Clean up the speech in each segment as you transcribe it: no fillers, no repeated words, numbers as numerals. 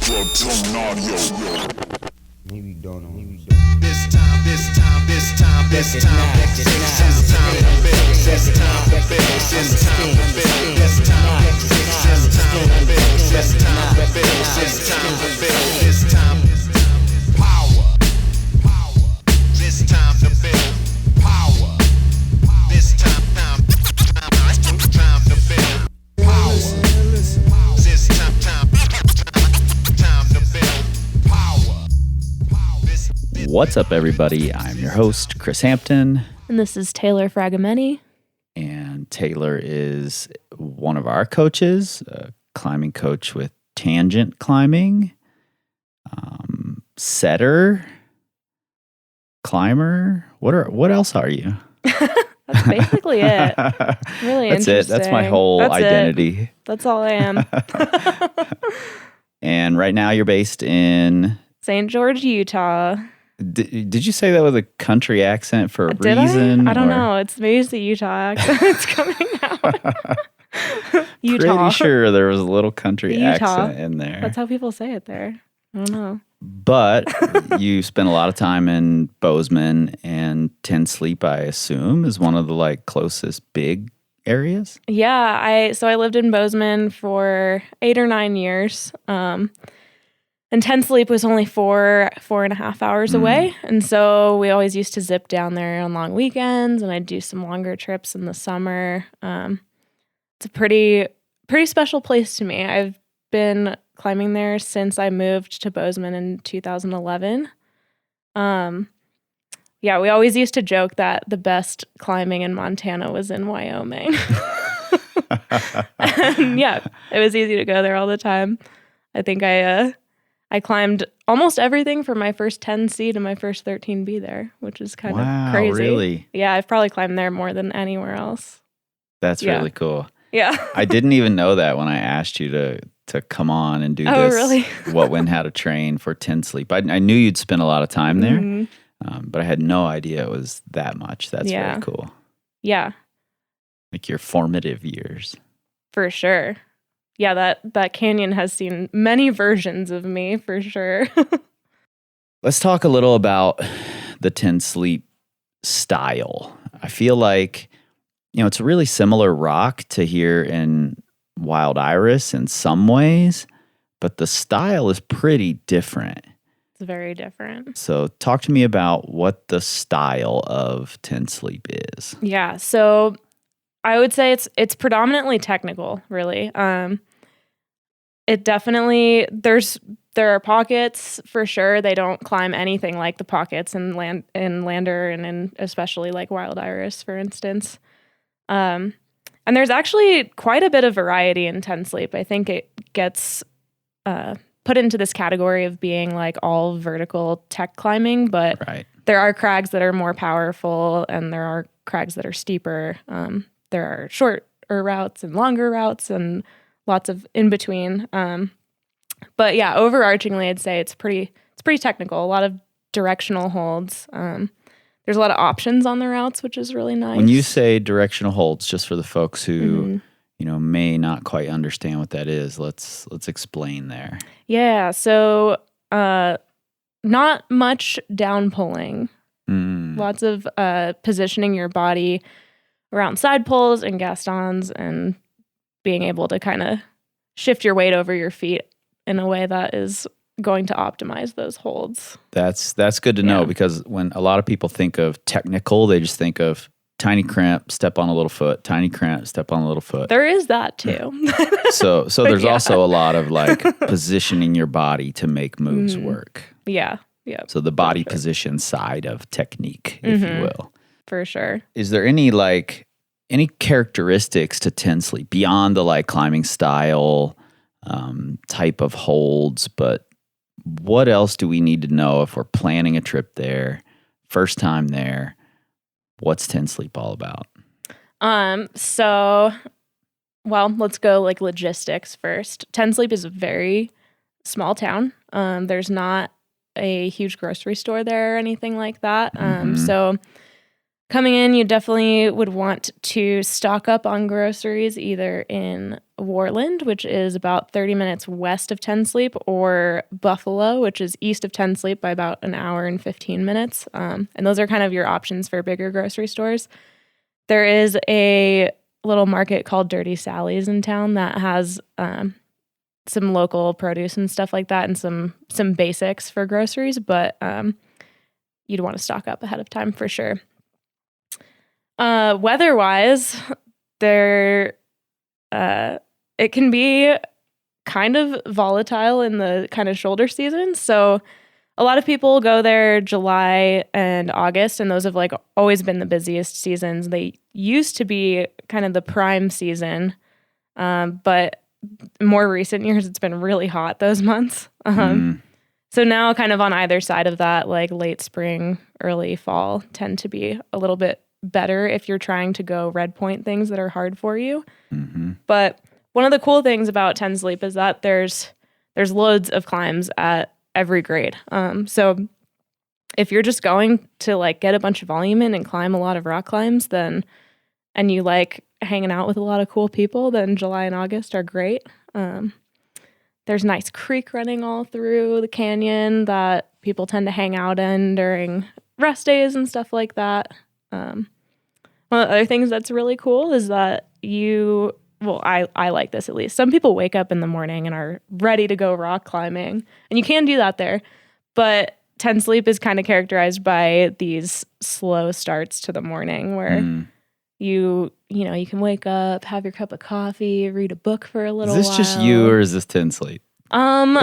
Maybe don't know. This time, this time, this time, this time, this time to build, this time to build, this time to build, this time to build, this time to build, this time to build, this time power, this time to build power, this time to build power, this time to build power. What's up, everybody? I'm your host, Chris Hampton. And this is Taylor Fragomeni. And Taylor is one of our coaches, a climbing coach with tangent climbing, setter, climber. What else are you? That's basically it. Really That's interesting. it. That's my whole identity. It. That's all I am. And right now you're based in St. George, Utah. Did you say that with a country accent for a Did reason? I don't know. It's maybe it's the Utah accent that's coming out. Utah. Pretty sure there was a little country Utah. accent in there. That's how people say it there. I don't know. But you spent a lot of time in Bozeman, and Ten Sleep, I assume, is one of the closest big areas. Yeah, I lived in Bozeman for 8 or 9 years. And Ten Sleep was only 4.5 hours away. And so we always used to zip down there on long weekends, and I'd do some longer trips in the summer. It's a pretty special place to me. I've been climbing there since I moved to Bozeman in 2011. Yeah, we always used to joke that the best climbing in Montana was in Wyoming. And yeah, it was easy to go there all the time. I think I climbed almost everything from my first 10C to my first 13B there, which is kind of crazy. Really? Yeah, I've probably climbed there more than anywhere else. That's really cool. Yeah. I didn't even know that when I asked you to come on and do this. Oh, really? What, when, how to train for Ten Sleep. I knew you'd spent a lot of time there, but I had no idea it was that much. That's really cool. Yeah. Like your formative years. For sure. Yeah, that canyon has seen many versions of me, for sure. Let's talk a little about the Ten Sleep style. I feel like, it's a really similar rock to here in Wild Iris in some ways, but the style is pretty different. It's very different. So talk to me about what the style of Ten Sleep is. Yeah, so I would say it's predominantly technical, really. It definitely there are pockets for sure. They don't climb anything like the pockets in Lander and in especially like Wild Iris, for instance. And there's actually quite a bit of variety in Ten Sleep. I think it gets put into this category of being like all vertical tech climbing, but there are crags that are more powerful and there are crags that are steeper. There are shorter routes and longer routes and lots of in between. But yeah, overarchingly, I'd say it's pretty technical. A lot of directional holds. There's a lot of options on the routes, which is really nice. When you say directional holds, just for the folks who may not quite understand what that is, let's explain there. Yeah, so not much down pulling. Lots of positioning your body around side pulls and gastons and being able to kind of shift your weight over your feet in a way that is going to optimize those holds. That's good to know, because when a lot of people think of technical, they just think of tiny crimp, step on a little foot, tiny crimp, step on a little foot. There is that too. So there's also a lot of positioning your body to make moves work. Yeah. So the body position side of technique, if you will. For sure. Is there any characteristics to Ten Sleep beyond the climbing style type of holds, but what else do we need to know if we're planning a trip there, first time there? What's Ten Sleep all about? So, well, let's go logistics first. Ten Sleep is a very small town. There's not a huge grocery store there or anything like that. So Coming in, you definitely would want to stock up on groceries either in Warland, which is about 30 minutes west of Ten Sleep, or Buffalo, which is east of Ten Sleep by about an hour and 15 minutes. And those are kind of your options for bigger grocery stores. There is a little market called Dirty Sally's in town that has some local produce and stuff like that, and some basics for groceries, but you'd want to stock up ahead of time for sure. Weather-wise, it can be kind of volatile in the kind of shoulder season. So a lot of people go there July and August, and those have like always been the busiest seasons. They used to be kind of the prime season, but more recent years, it's been really hot those months. So now kind of on either side of that, like late spring, early fall tend to be a little bit better if you're trying to go red point things that are hard for you. But one of the cool things about Ten Sleep is that there's loads of climbs at every grade. So if you're just going to like get a bunch of volume in and climb a lot of rock climbs, and you like hanging out with a lot of cool people, then July and August are great. There's nice creek running all through the canyon that people tend to hang out in during rest days and stuff like that. One of the other things that's really cool is that I like this at least. Some people wake up in the morning and are ready to go rock climbing, and you can do that there. But Ten Sleep is kind of characterized by these slow starts to the morning where you can wake up, have your cup of coffee, read a book for a little while. Is this just you, or is this Ten Sleep? It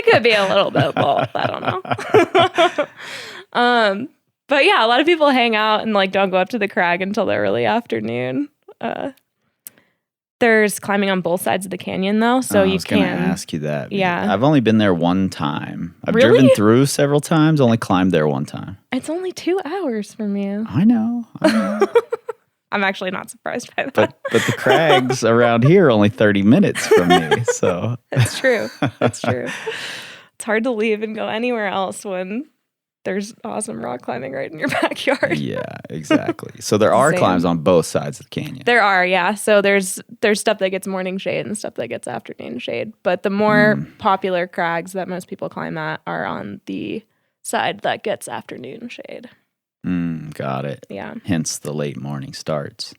could be a little bit of both. I don't know. But yeah, a lot of people hang out and like don't go up to the crag until the early afternoon. There's climbing on both sides of the canyon though, so you can. I was gonna ask you that. Yeah, I've only been there one time. I've really? driven through several times, only climbed there one time. It's only 2 hours from you. I know. I'm actually not surprised by that. But the crags around here are only 30 minutes from me, so. It's true. It's true. It's hard to leave and go anywhere else when there's awesome rock climbing right in your backyard. Yeah, exactly. So there are climbs on both sides of the canyon. There are, yeah. So there's stuff that gets morning shade and stuff that gets afternoon shade. But the more popular crags that most people climb at are on the side that gets afternoon shade. Got it. Yeah. Hence the late morning starts.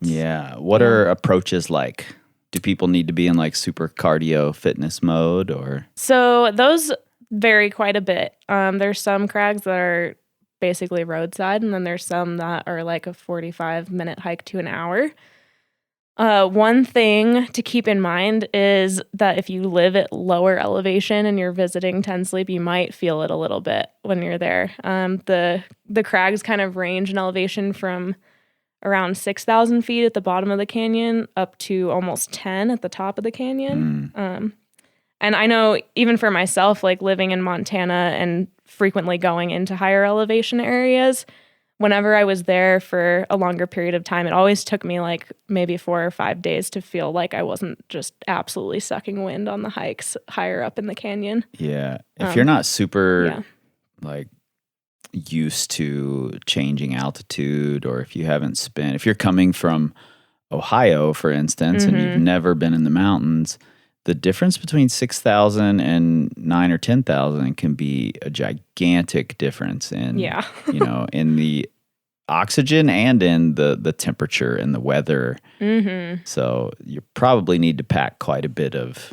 Yeah. What are approaches like? Do people need to be in like super cardio fitness mode or? So those vary quite a bit. There's some crags that are basically roadside, and then there's some that are like a 45-minute hike to an hour. One thing to keep in mind is that if you live at lower elevation and you're visiting Ten Sleep, you might feel it a little bit when you're there. The crags kind of range in elevation from around 6,000 feet at the bottom of the canyon up to almost 10 at the top of the canyon. And I know even for myself, like living in Montana and frequently going into higher elevation areas, whenever I was there for a longer period of time, it always took me like maybe 4 or 5 days to feel like I wasn't just absolutely sucking wind on the hikes higher up in the canyon. Yeah. If you're not super like used to changing altitude, or if you're coming from Ohio, for instance, and you've never been in the mountains, the difference between 6,000 and 9,000 or 10,000 can be a gigantic difference in, in the oxygen and in the temperature and the weather. So you probably need to pack quite a bit of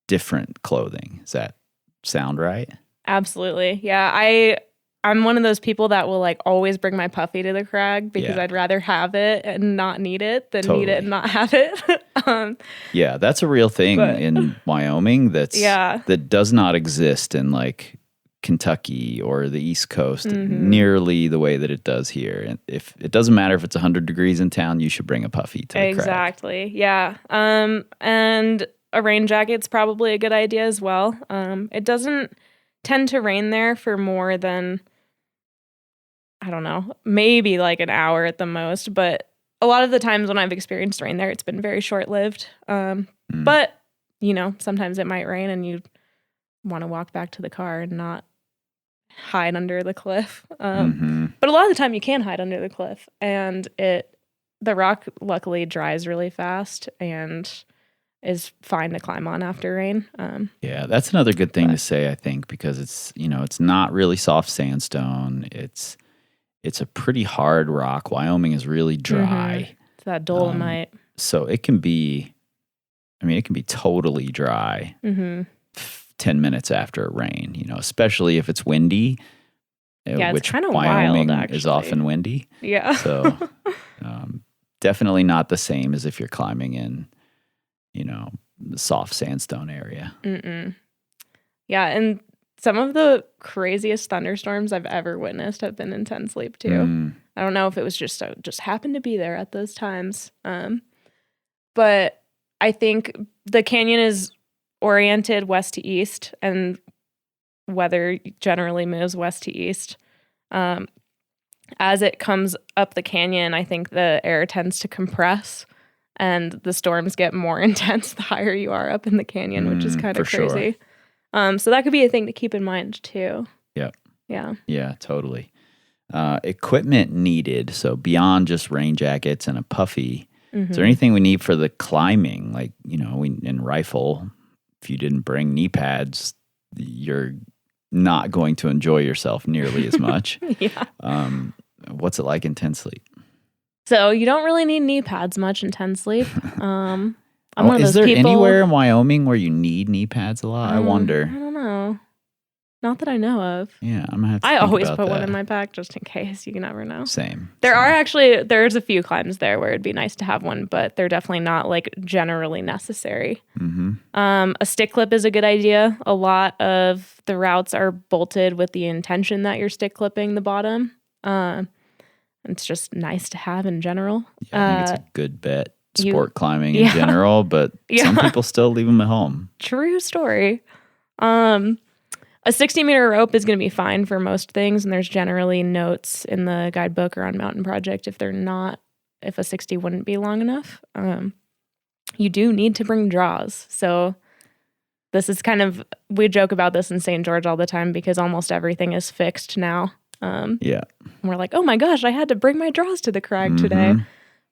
different clothing. Does that sound right? Absolutely. Yeah. I'm one of those people that will like always bring my puffy to the crag because I'd rather have it and not need it than need it and not have it. Yeah, that's a real thing in Wyoming that does not exist in like Kentucky or the East Coast nearly the way that it does here. And if it doesn't matter if it's 100 degrees in town, you should bring a puffy to the crag. Exactly. Yeah. And a rain jacket's probably a good idea as well. It doesn't tend to rain there for more than, I don't know, maybe like an hour at the most. But a lot of the times when I've experienced rain there, it's been very short-lived. But, sometimes it might rain and you want to walk back to the car and not hide under the cliff. Mm-hmm. But a lot of the time you can hide under the cliff, and the rock luckily dries really fast and is fine to climb on after rain. Yeah, that's another good thing to say, I think, because it's not really soft sandstone. It's a pretty hard rock. Wyoming is really dry. It's that dolomite. So it can be totally dry 10 minutes after a rain, especially if it's windy. Yeah, it's which kind of Wyoming wild, actually. is often windy. Yeah. So definitely not the same as if you're climbing in, the soft sandstone area. Mm-mm. Yeah, and some of the craziest thunderstorms I've ever witnessed have been in Ten Sleep too. I don't know if it was just happened to be there at those times. But I think the canyon is oriented west to east, and weather generally moves west to east. As it comes up the canyon, I think the air tends to compress and the storms get more intense the higher you are up in the canyon, which is kind of crazy. Sure. So that could be a thing to keep in mind too. Yep. Yeah. Yeah, totally. Equipment needed. So beyond just rain jackets and a puffy, is there anything we need for the climbing? Like, in rifle, if you didn't bring knee pads, you're not going to enjoy yourself nearly as much. Yeah. What's it like in Ten Sleep? So you don't really need knee pads much in Ten Sleep. I'm one of those is there people, anywhere in Wyoming where you need knee pads a lot? I wonder. I don't know. Not that I know of. Yeah, I'm gonna have to I think always about put one that. in my pack just in case. You never know. Same. There's a few climbs there where it'd be nice to have one, but they're definitely not like generally necessary. A stick clip is a good idea. A lot of the routes are bolted with the intention that you're stick clipping the bottom. It's just nice to have in general. Yeah, I think it's a good bet. Sport climbing in general, but some people still leave them at home. True story. A 60-meter rope is going to be fine for most things, and there's generally notes in the guidebook or on Mountain Project if a 60 wouldn't be long enough. You do need to bring draws. So this is we joke about this in St. George all the time because almost everything is fixed now. Yeah. And we're like, oh my gosh, I had to bring my draws to the crag today.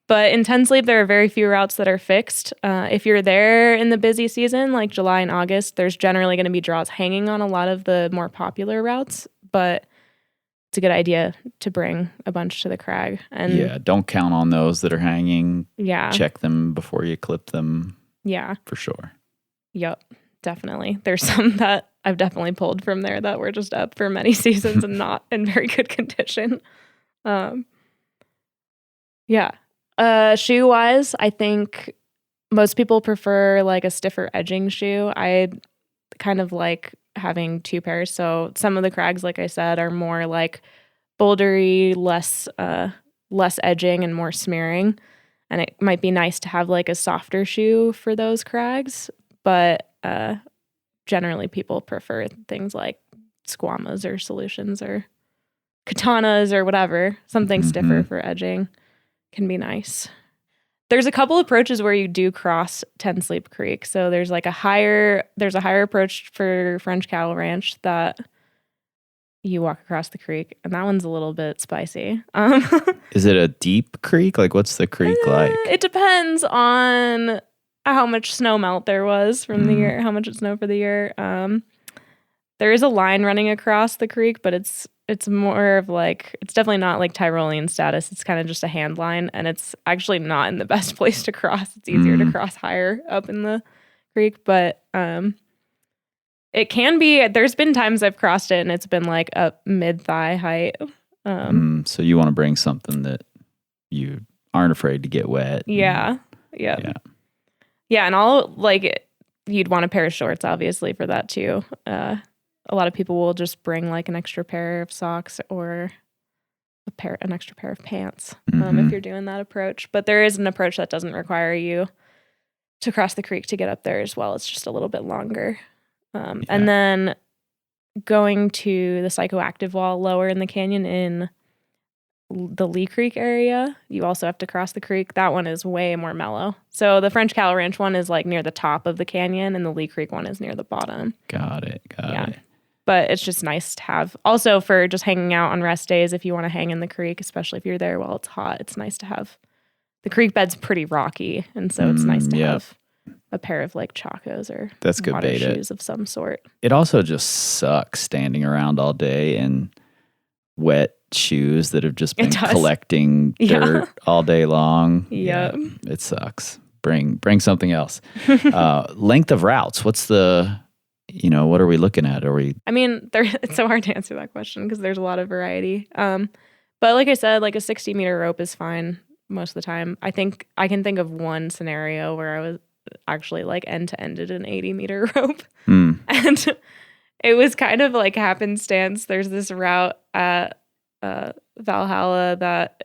But in Ten Sleep, there are very few routes that are fixed. If you're there in the busy season, like July and August, there's generally going to be draws hanging on a lot of the more popular routes. But it's a good idea to bring a bunch to the crag. And yeah, don't count on those that are hanging. Yeah. Check them before you clip them. Yeah. For sure. Yep, definitely. There's some that I've definitely pulled from there that were just up for many seasons and not in very good condition. Yeah. Shoe wise, I think most people prefer like a stiffer edging shoe. I kind of like having two pairs. So some of the crags, like I said, are more like bouldery, less edging and more smearing. And it might be nice to have like a softer shoe for those crags. But generally people prefer things like squamas or solutions or katanas or whatever. Something stiffer for edging can be nice. There's a couple approaches where you do cross Ten Sleep Creek. So there's a higher approach for French Cattle Ranch that you walk across the creek, and that one's a little bit spicy. Is it a deep creek? Like, what's the creek like? It depends on how much snow melt there was from the year, how much it snowed for the year. There is a line running across the creek, but it's more of it's definitely not like Tyrolean status. It's kind of just a hand line, and it's actually not in the best place to cross. It's easier to cross higher up in the creek, but it can be. There's been times I've crossed it, and it's been like up mid-thigh height. So you want to bring something that you aren't afraid to get wet. Yeah. Yeah. Yeah, and you'd want a pair of shorts, obviously, for that too. A lot of people will just bring like an extra pair of socks or an extra pair of pants if you're doing that approach. But there is an approach that doesn't require you to cross the creek to get up there as well. It's just a little bit longer. And then going to the psychoactive wall lower in the canyon in the Lee Creek area, you also have to cross the creek. That one is way more mellow. So the French Cattle Ranch one is like near the top of the canyon, and the Lee Creek one is near the bottom. Got it. But it's just nice to have. Also for just hanging out on rest days, if you want to hang in the creek, especially if you're there while it's hot, it's nice to have. The creek bed's pretty rocky, and so it's nice to have a pair of like chacos or That's good water beta. shoes of some sort. It also just sucks standing around all day in wet shoes that have just been collecting dirt all day long. Yep. Yeah, it sucks. Bring something else. Length of routes. What's the, what are we looking at? I mean, it's so hard to answer that question because there's a lot of variety. But like I said, like a 60-meter rope is fine most of the time. I think I can think of one scenario where I was actually like end-to-ended an 80-meter rope. And it was kind of like happenstance. There's this route at Valhalla that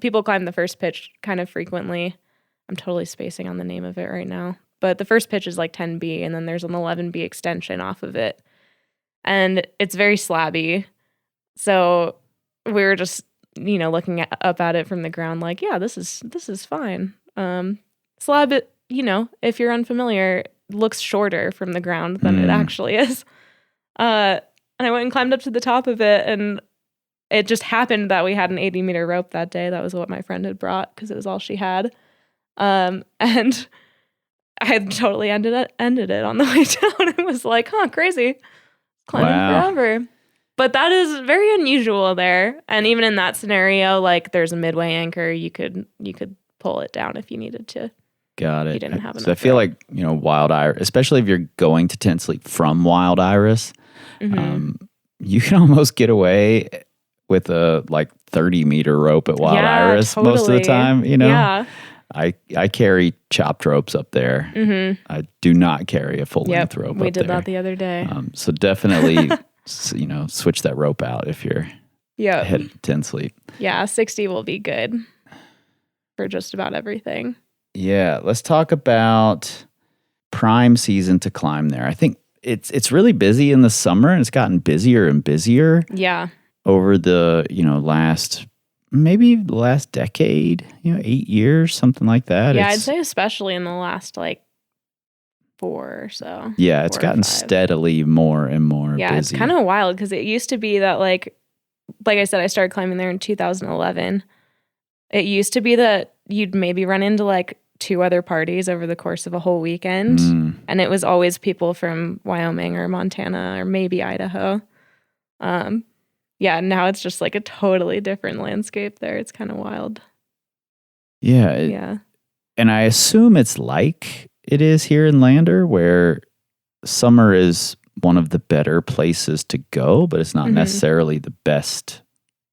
people climb the first pitch kind of frequently. I'm totally spacing on the name of it right now. But the first pitch is like 10B, and then there's an 11B extension off of it. And it's very slabby. So we were just, looking up at it from the ground like, yeah, this is fine. Slab, if you're unfamiliar, looks shorter from the ground than it actually is. And I went and climbed up to the top of it, and it just happened that we had an 80-meter rope that day. That was what my friend had brought because it was all she had. And I had totally ended it on the way down. It was like, crazy. Climbing forever. But that is very unusual there. And even in that scenario, like there's a midway anchor, you could pull it down if you needed to. Got it. You didn't have enough. So I feel like, wild iris, especially if you're going to tent sleep from wild iris, you can almost get away with a like 30-meter rope at wild iris most of the time, Yeah. I carry chopped ropes up there. I do not carry a full length rope up there. We did that the other day. So definitely, switch that rope out if you're headed to tent sleep. Yeah, 60 will be good for just about everything. Yeah, let's talk about prime season to climb there. I think it's really busy in the summer, and it's gotten busier and busier. Yeah. Over the last decade, 8 years, something like that. Yeah, I'd say especially in the last like 4 or so. Yeah, it's gotten steadily more and more busy. It's kind of wild because it used to be that like I said, I started climbing there in 2011. It used to be that you'd maybe run into like 2 other parties over the course of a whole weekend. And it was always people from Wyoming or Montana or maybe Idaho. Now it's just like a totally different landscape there. It's kind of wild. Yeah. And I assume it's like it is here in Lander, where summer is one of the better places to go, but it's not necessarily the best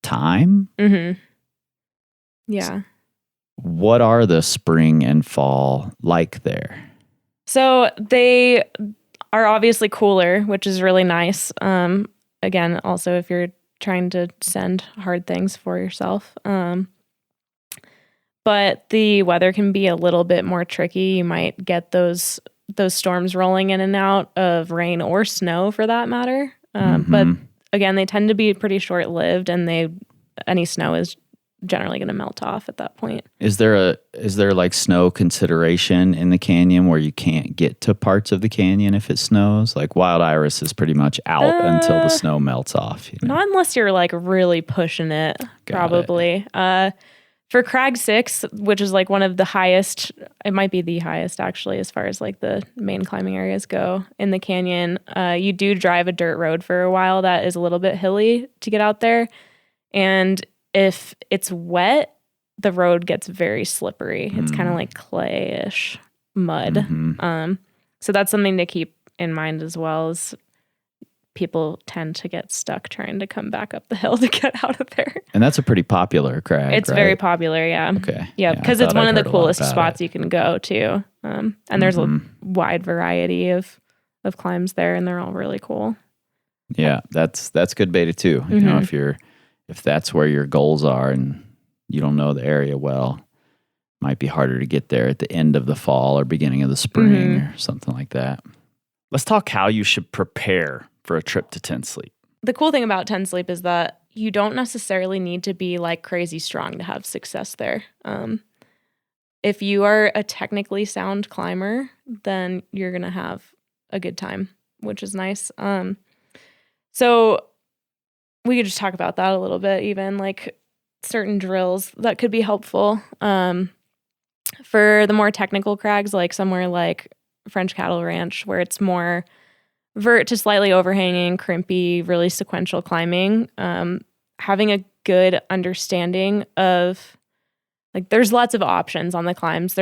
time. Yeah. What are the spring and fall like there? So they are obviously cooler, which is really nice. Again, also if you're trying to send hard things for yourself. But the weather can be a little bit more tricky. You might get those storms rolling in and out of rain or snow for that matter. But again, they tend to be pretty short-lived, and any snow is generally going to melt off at that point. Is there like snow consideration in the canyon where you can't get to parts of the canyon if it snows? Like wild iris is pretty much out until the snow melts off. Not unless you're like really pushing it, probably. For Crag 6, which is like one of the highest, it might be the highest actually as far as like the main climbing areas go in the canyon, you do drive a dirt road for a while that is a little bit hilly to get out there. And if it's wet, the road gets very slippery. It's kind of like clayish mud. So that's something to keep in mind as well, as people tend to get stuck trying to come back up the hill to get out of there. And that's a pretty popular crag, It's very popular, yeah. Okay. Yeah, because it's one of the coolest spots you can go to. And there's a wide variety of climbs there, and they're all really cool. Yeah, that's good beta too. You know, if that's where your goals are and you don't know the area well, might be harder to get there at the end of the fall or beginning of the spring or something like that. Let's talk how you should prepare for a trip to tent sleep. The cool thing about tent sleep is that you don't necessarily need to be like crazy strong to have success there. If you are a technically sound climber, then you're going to have a good time, which is nice. So we could just talk about that a little bit, even like certain drills that could be helpful. For the more technical crags, like somewhere like French Cattle Ranch, where it's more vert to slightly overhanging, crimpy, really sequential climbing, having a good understanding of, like, there's lots of options on the climbs.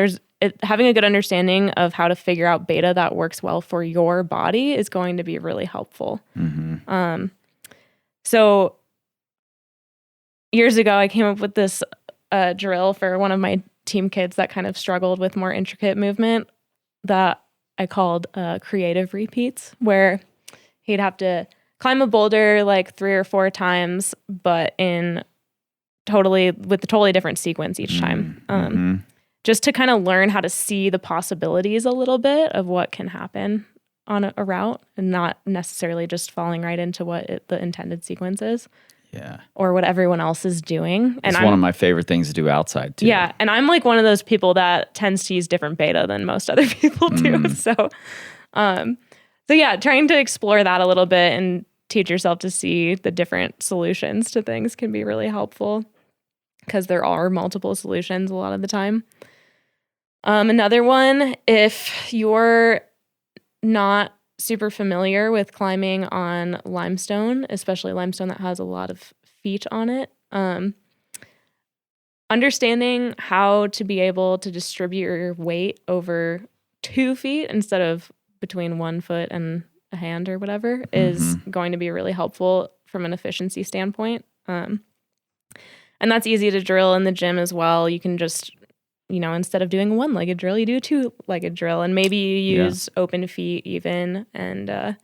Having a good understanding of how to figure out beta that works well for your body is going to be really helpful. Mm-hmm. So years ago, I came up with this drill for one of my team kids that kind of struggled with more intricate movement that I called creative repeats, where he'd have to climb a boulder like 3 or 4 times, but with a totally different sequence each time. Just to kind of learn how to see the possibilities a little bit of what can happen on a route, and not necessarily just falling right into what the intended sequence is. Yeah. Or what everyone else is doing. It's one of my favorite things to do outside too. Yeah. And I'm like one of those people that tends to use different beta than most other people do. So yeah, trying to explore that a little bit and teach yourself to see the different solutions to things can be really helpful, because there are multiple solutions a lot of the time. Another one, if you're not super familiar with climbing on limestone, especially limestone that has a lot of feet on it, understanding how to be able to distribute your weight over 2 feet instead of between 1 foot and a hand or whatever is going to be really helpful from an efficiency standpoint. And that's easy to drill in the gym as well. You can just, instead of doing a 1-legged drill, you do a 2-legged drill, and maybe you use open feet even, and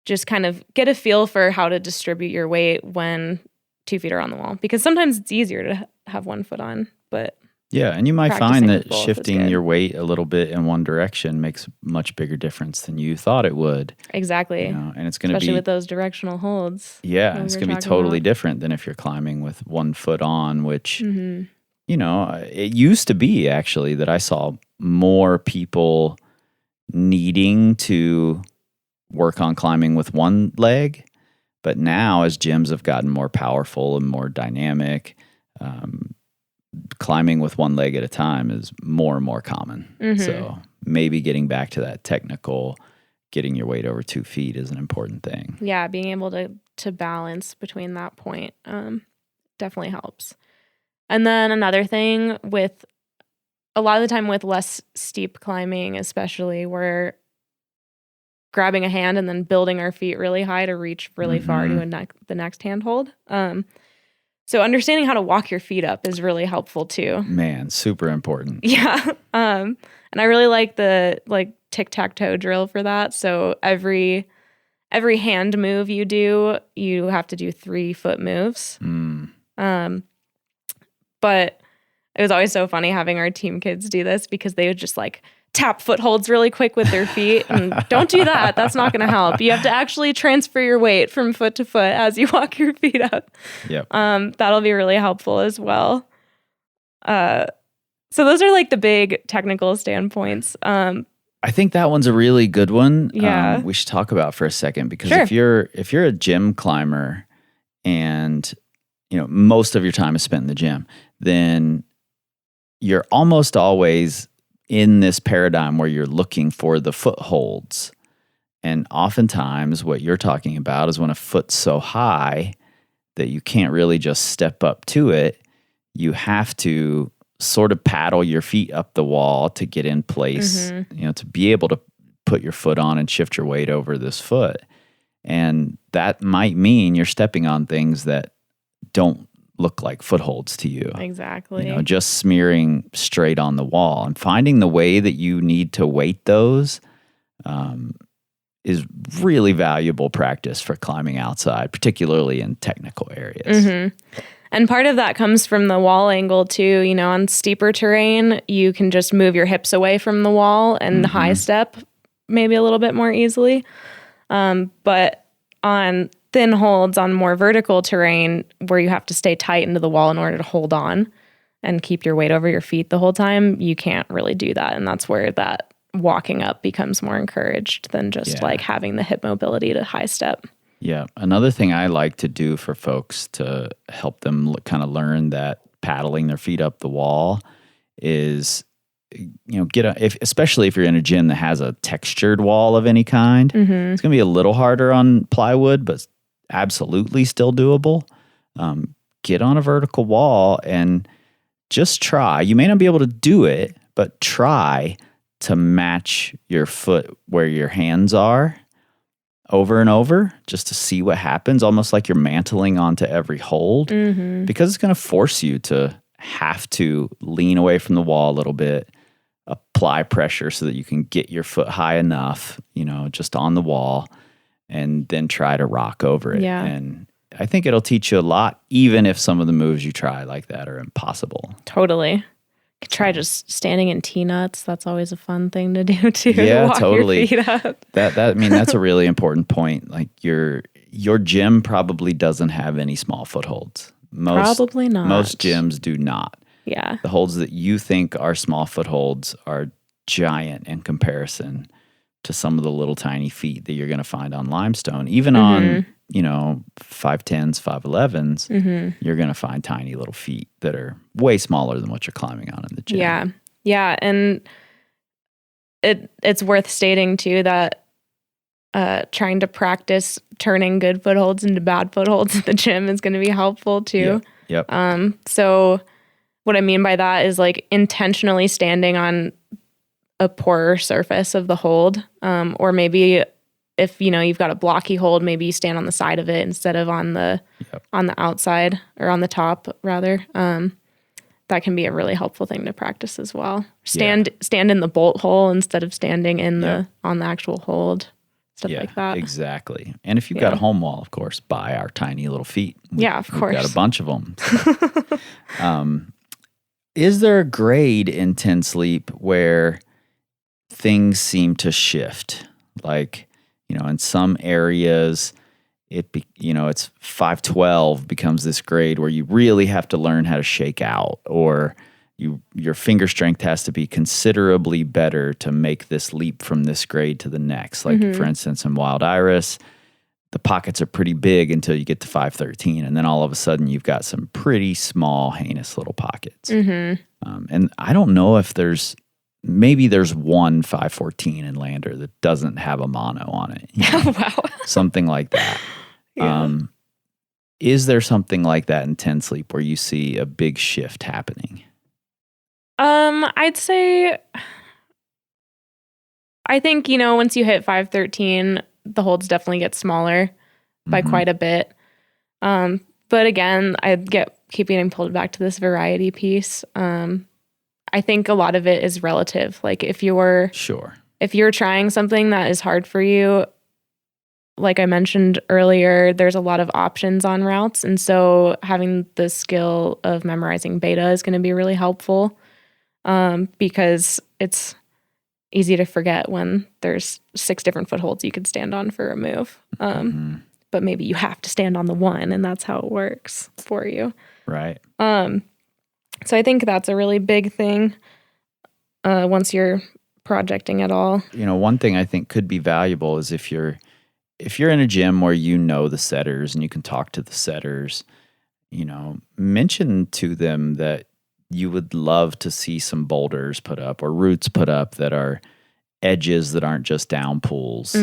just kind of get a feel for how to distribute your weight when 2 feet are on the wall, because sometimes it's easier to have 1 foot on, but and you might find that both shifting your weight a little bit in one direction makes a much bigger difference than you thought it would. Exactly. And it's going to be, especially with those directional holds. Yeah, it's going to be totally different than if you're climbing with 1 foot on, which, it used to be actually that I saw more people needing to work on climbing with 1 leg. But now, as gyms have gotten more powerful and more dynamic, climbing with 1 leg at a time is more and more common. So maybe getting back to that technical, getting your weight over 2 feet is an important thing. Yeah, being able to balance between that point definitely helps. And then another thing, with a lot of the time with less steep climbing, especially, we're grabbing a hand and then building our feet really high to reach really far to the next handhold. So understanding how to walk your feet up is really helpful too. Man, super important. Yeah. And I really like the tic-tac-toe drill for that. So every hand move you do, you have to do 3 foot moves. But it was always so funny having our team kids do this, because they would just tap footholds really quick with their feet. And don't do that. That's not going to help. You have to actually transfer your weight from foot to foot as you walk your feet up. Yep. That'll be really helpful as well. So those are the big technical standpoints. I think that one's a really good one. Yeah. We should talk about for a second, because Sure. if you're a gym climber and most of your time is spent in the gym, then you're almost always in this paradigm where you're looking for the footholds. And oftentimes what you're talking about is when a foot's so high that you can't really just step up to it. You have to sort of paddle your feet up the wall to get in place, to be able to put your foot on and shift your weight over this foot. And that might mean you're stepping on things that don't look like footholds to you. Exactly. Just smearing straight on the wall, and finding the way that you need to weight those is really valuable practice for climbing outside, particularly in technical areas. And part of that comes from the wall angle too. On steeper terrain, you can just move your hips away from the wall and high step maybe a little bit more easily. But on thin holds, on more vertical terrain where you have to stay tight into the wall in order to hold on and keep your weight over your feet the whole time, you can't really do that. And that's where that walking up becomes more encouraged than just having the hip mobility to high step. Yeah. Another thing I like to do for folks to help them kind of learn that paddling their feet up the wall is, especially if you're in a gym that has a textured wall of any kind, it's going to be a little harder on plywood, but absolutely still doable. Get on a vertical wall and just try. You may not be able to do it, but try to match your foot where your hands are over and over just to see what happens, almost like you're mantling onto every hold, because it's going to force you to have to lean away from the wall a little bit, apply pressure so that you can get your foot high enough, just on the wall, and then try to rock over it. Yeah. And I think it'll teach you a lot, even if some of the moves you try like that are impossible. Totally. Could try just standing in T-nuts. That's always a fun thing to do too. Yeah, walk totally. Your feet up. That's a really important point. Like your gym probably doesn't have any small footholds. Probably not. Most gyms do not. Yeah. The holds that you think are small footholds are giant in comparison to some of the little tiny feet that you're going to find on limestone. Even on 5'10s, 5'11s, you're going to find tiny little feet that are way smaller than what you're climbing on in the gym. Yeah. Yeah. And it's worth stating too that trying to practice turning good footholds into bad footholds in the gym is going to be helpful too. Yep. So what I mean by that is like intentionally standing on a poorer surface of the hold, or maybe if you've got a blocky hold, maybe you stand on the side of it instead of on the outside, or on the top rather. That can be a really helpful thing to practice as well. Stand in the bolt hole instead of standing in on the actual hold, stuff like that. Exactly. And if you've got a home wall, of course, buy our tiny little feet. Of course. We've got a bunch of them. So. Is there a grade in 10 sleep where things seem to shift? Like, in some areas, it's 512 becomes this grade where you really have to learn how to shake out, or your finger strength has to be considerably better to make this leap from this grade to the next. Like, for instance, in Wild Iris, the pockets are pretty big until you get to 513, and then all of a sudden you've got some pretty small, heinous little pockets. And I don't know if there's one 514 in Lander that doesn't have a mono on it. Wow. Something like that. Is there something like that in 10 sleep where you see a big shift happening? I'd say, I think, once you hit 513, the holds definitely get smaller by quite a bit. But again, I keep getting pulled back to this variety piece. I think a lot of it is relative. Like if you're trying something that is hard for you, like I mentioned earlier, there's a lot of options on routes. And so having the skill of memorizing beta is going to be really helpful, because it's easy to forget when there's 6 different footholds you could stand on for a move. But maybe you have to stand on the one, and that's how it works for you. Right. So I think that's a really big thing once you're projecting at all. One thing I think could be valuable is if you're in a gym where the setters and you can talk to the setters, mention to them that you would love to see some boulders put up or roots put up that are edges that aren't just down pools.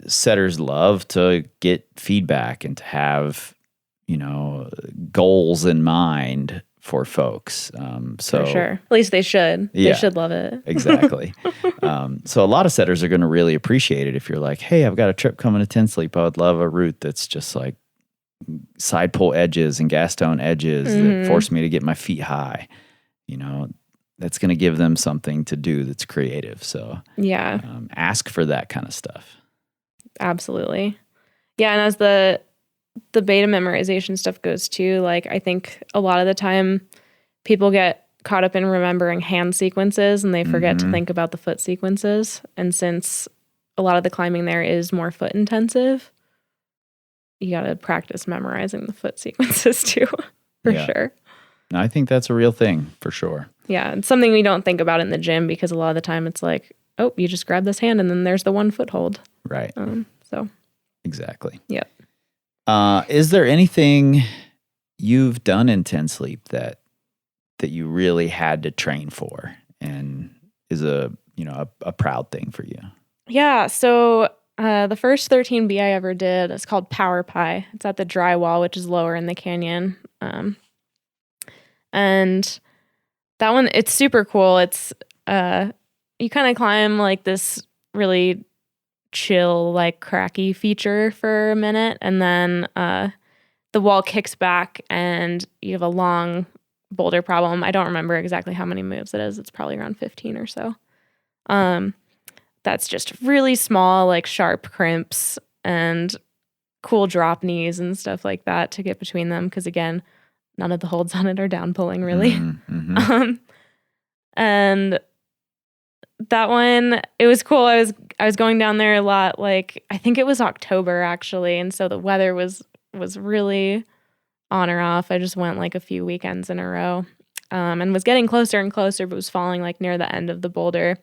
Setters love to get feedback and to have, goals in mind for folks. For sure. At least they should. Yeah, they should love it. Exactly. So a lot of setters are going to really appreciate it if you're like, hey, I've got a trip coming to 10 sleep. I would love a route that's just like side pull edges and gas stone edges that force me to get my feet high. That's going to give them something to do that's creative. So ask for that kind of stuff. Absolutely. Yeah. And as the beta memorization stuff goes too, like I think a lot of the time people get caught up in remembering hand sequences and they forget to think about the foot sequences. And since a lot of the climbing there is more foot intensive, you got to practice memorizing the foot sequences too, for sure. I think that's a real thing for sure. Yeah. It's something we don't think about in the gym because a lot of the time it's like, oh, you just grab this hand and then there's the one foothold. Right. So Exactly. Yep. Is there anything you've done in 10 sleep that you really had to train for and is a proud thing for you? Yeah. So the first 13B I ever did is called Power Pie. It's at the dry wall, which is lower in the canyon. And that one, it's super cool. It's you kind of climb like this really chill, like cracky feature for a minute, and then the wall kicks back and you have a long boulder problem. I don't remember exactly how many moves it is. It's probably around 15 or so. That's just really small, like sharp crimps and cool drop knees and stuff like that to get between them. Because again, none of the holds on it are down pulling really. Mm-hmm. And that one, it was cool. I was going down there a lot. Like I think it was October actually, and so the weather was really on or off. I just went like a few weekends in a row, and was getting closer and closer, but was falling like near the end of the boulder.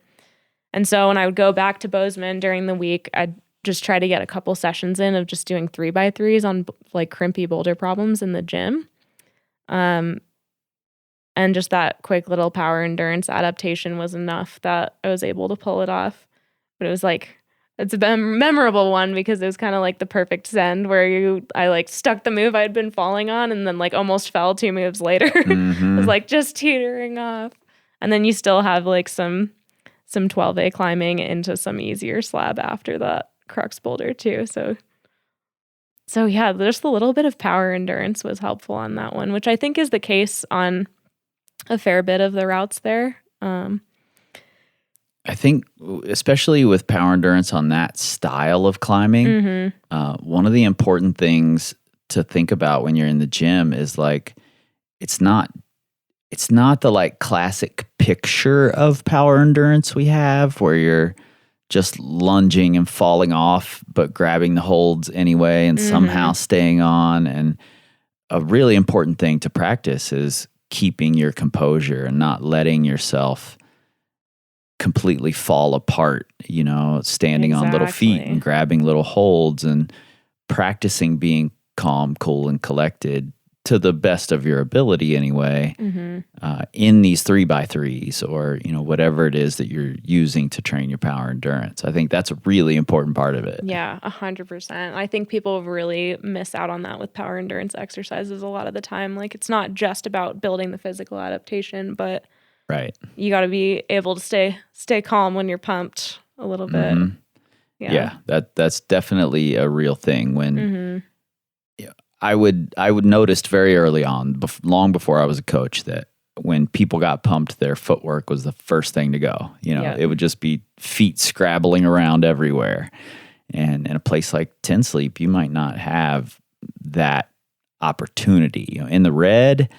And so when I would go back to Bozeman during the week, I'd just try to get a couple sessions in of just doing 3x3s on like crimpy boulder problems in the gym. And just that quick little power endurance adaptation was enough that I was able to pull it off. But it was like, it's a memorable one because it was kind of like the perfect send where I like stuck the move I'd been falling on and then like almost fell 2 moves later. It was like just teetering off. And then you still have like some 12A climbing into some easier slab after that crux boulder too. So yeah, just a little bit of power endurance was helpful on that one, which I think is the case on a fair bit of the routes there. I think, especially with power endurance on that style of climbing, one of the important things to think about when you're in the gym is like, it's not the like classic picture of power endurance we have where you're just lunging and falling off, but grabbing the holds anyway and somehow staying on. And a really important thing to practice is keeping your composure and not letting yourself completely fall apart, standing on little feet and grabbing little holds and practicing being calm, cool, and collected to the best of your ability anyway, in these 3x3s or, whatever it is that you're using to train your power endurance. I think that's a really important part of it. Yeah, 100%. I think people really miss out on that with power endurance exercises a lot of the time. Like it's not just about building the physical adaptation, but right. You got to be able to stay calm when you're pumped a little bit. Yeah, that's definitely a real thing when I would noticed very early on, long before I was a coach, that when people got pumped, their footwork was the first thing to go. It would just be feet scrabbling around everywhere. And in a place like 10 Sleep, you might not have that opportunity. In the red,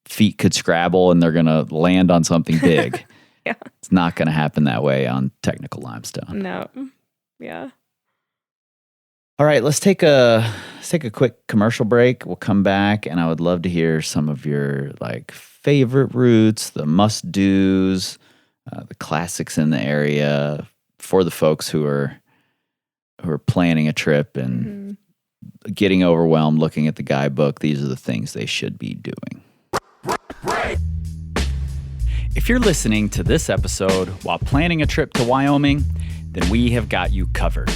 feet could scrabble and they're going to land on something big. Yeah. It's not going to happen that way on technical limestone. No. Yeah. All right, let's take a quick commercial break. We'll come back, and I would love to hear some of your like favorite routes, the must-dos, the classics in the area for the folks who are planning a trip and getting overwhelmed looking at the guidebook. These are the things they should be doing. If you're listening to this episode while planning a trip to Wyoming, then we have got you covered.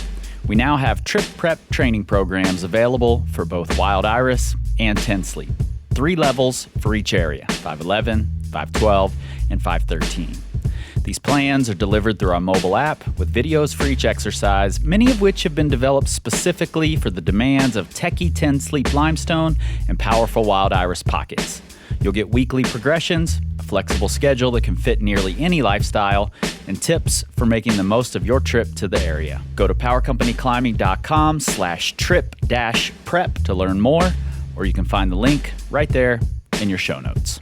We now have trip prep training programs available for both Wild Iris and 10 Sleep. 3 levels for each area, 511, 512, and 513. These plans are delivered through our mobile app with videos for each exercise, many of which have been developed specifically for the demands of techie 10 Sleep limestone and powerful Wild Iris pockets. You'll get weekly progressions, a flexible schedule that can fit nearly any lifestyle, and tips for making the most of your trip to the area. Go to powercompanyclimbing.com/trip-prep to learn more, or you can find the link right there in your show notes.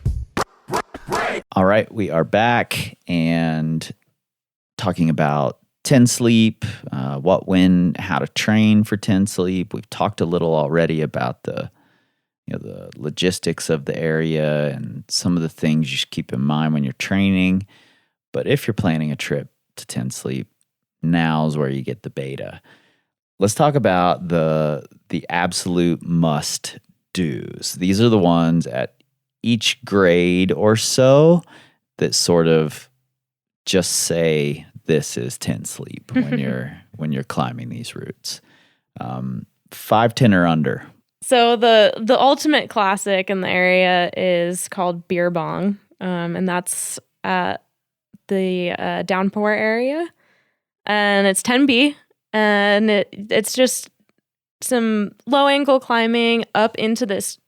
All right, we are back and talking about 10 Sleep, what, when, how to train for 10 Sleep. We've talked a little already about the logistics of the area and some of the things you should keep in mind when you're training. But if you're planning a trip to 10 Sleep, now's where you get the beta. Let's talk about the absolute must do's. These are the ones at each grade or so that sort of just say this is 10 sleep when you're climbing these routes. 5'10" or under. So the ultimate classic in the area is called Beer Bong, and that's at the Downpour area, and it's 10B, and it's just some low angle climbing up into this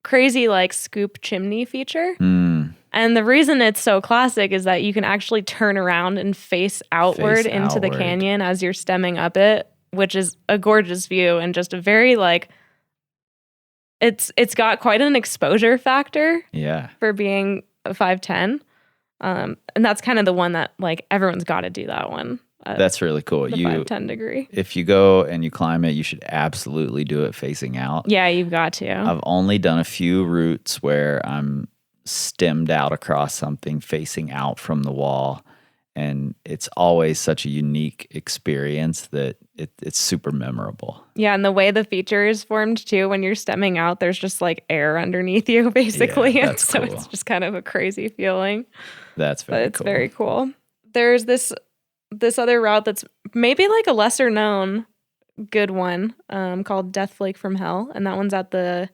crazy like scoop chimney feature. And the reason it's so classic is that you can actually turn around and face outward into the canyon as you're stemming up it, which is a gorgeous view and just a very like it's got quite an exposure factor. Yeah. For being a 5'10". And that's kind of the one that like everyone's got to do that one. That's really cool. The 5'10" degree. If you go and you climb it, you should absolutely do it facing out. Yeah, you've got to. I've only done a few routes where I'm stemmed out across something facing out from the wall, and it's always such a unique experience that it's super memorable. Yeah, and the way the feature is formed too, when you're stemming out, there's just like air underneath you basically. Yeah, and so cool. It's just kind of a crazy feeling. That's very But it's cool. very cool. There's this other route that's maybe like a lesser known good one called Death Flake from Hell, and that one's at the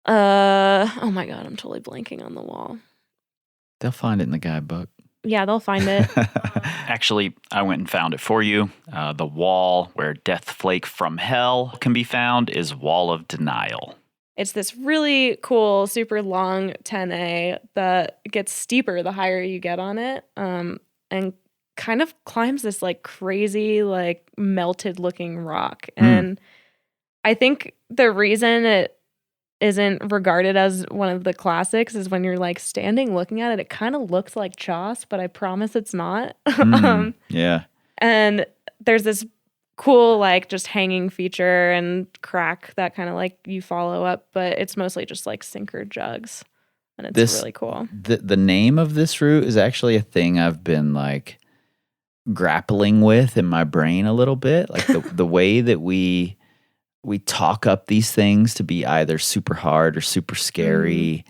oh my god, I'm totally blanking on the wall. They'll find it in the guidebook. Yeah, they'll find it. Actually, I went and found it for you. The wall where Death Flake from Hell can be found is Wall of Denial. It's this really cool, super long 10A that gets steeper the higher you get on it, and kind of climbs this like crazy, like melted looking rock. And I think the reason it isn't regarded as one of the classics is when you're like standing looking at it, it kind of looks like Chauce, but I promise it's not. Yeah. And there's this cool like just hanging feature and crack that kind of like you follow up, but it's mostly just like sinker jugs, and it's really cool. The name of this route is actually a thing I've been like grappling with in my brain a little bit, like the way that we talk up these things to be either super hard or super scary,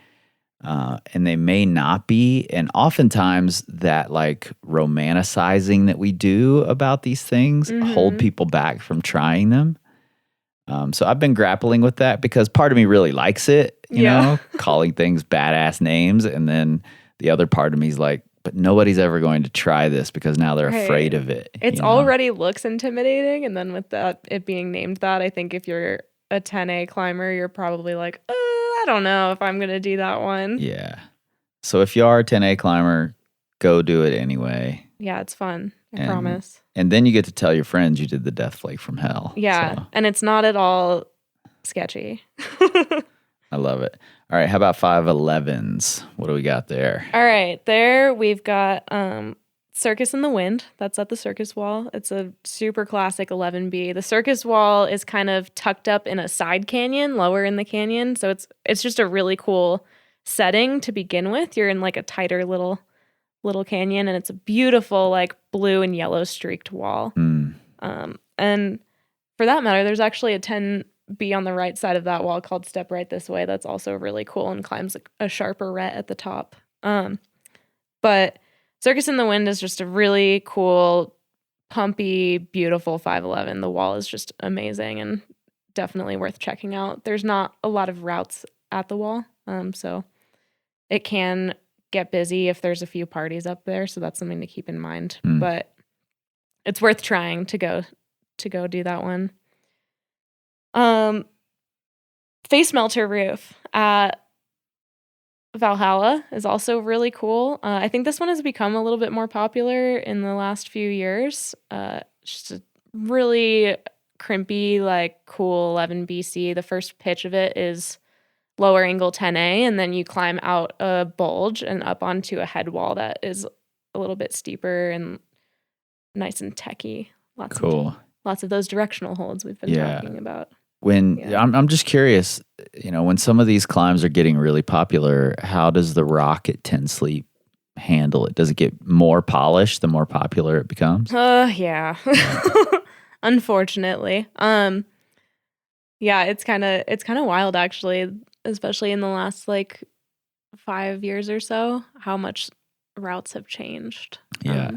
and they may not be. And oftentimes that like romanticizing that we do about these things hold people back from trying them. So I've been grappling with that because part of me really likes it, you know, calling things badass names. And then the other part of me is like, but nobody's ever going to try this because now they're afraid of it. It's already looks intimidating. And then with that, it being named that, I think if you're a 10A climber, you're probably like, I don't know if I'm going to do that one. Yeah. So if you are a 10A climber, go do it anyway. Yeah, it's fun. I promise. And then you get to tell your friends you did the Death Flake from Hell. Yeah. So. And it's not at all sketchy. I love it. All right, how about 5'11s? What do we got there? All right, there we've got Circus in the Wind. That's at the Circus Wall. It's a super classic 11B. The Circus Wall is kind of tucked up in a side canyon, lower in the canyon. So it's just a really cool setting to begin with. You're in like a tighter little canyon, and it's a beautiful like blue and yellow streaked wall. And for that matter, there's actually a 10B on the right side of that wall called Step Right This Way. That's also really cool and climbs a sharper ret at the top. But Circus in the Wind is just a really cool, pumpy, beautiful 5'11". The wall is just amazing and definitely worth checking out. There's not a lot of routes at the wall, so it can get busy if there's a few parties up there, so that's something to keep in mind. But it's worth trying to go do that one. Face Melter Roof at Valhalla is also really cool. I think this one has become a little bit more popular in the last few years. Just a really crimpy, like cool 11 BC. The first pitch of it is lower angle 10A, and then you climb out a bulge and up onto a head wall that is a little bit steeper and nice and techy. Lots of those directional holds we've been talking about. I'm just curious, when some of these climbs are getting really popular, how does the rock at 10 Sleep handle it? Does it get more polished the more popular it becomes? Yeah. unfortunately. Yeah, it's kind of wild actually, especially in the last like 5 years or so, how much routes have changed. Yeah.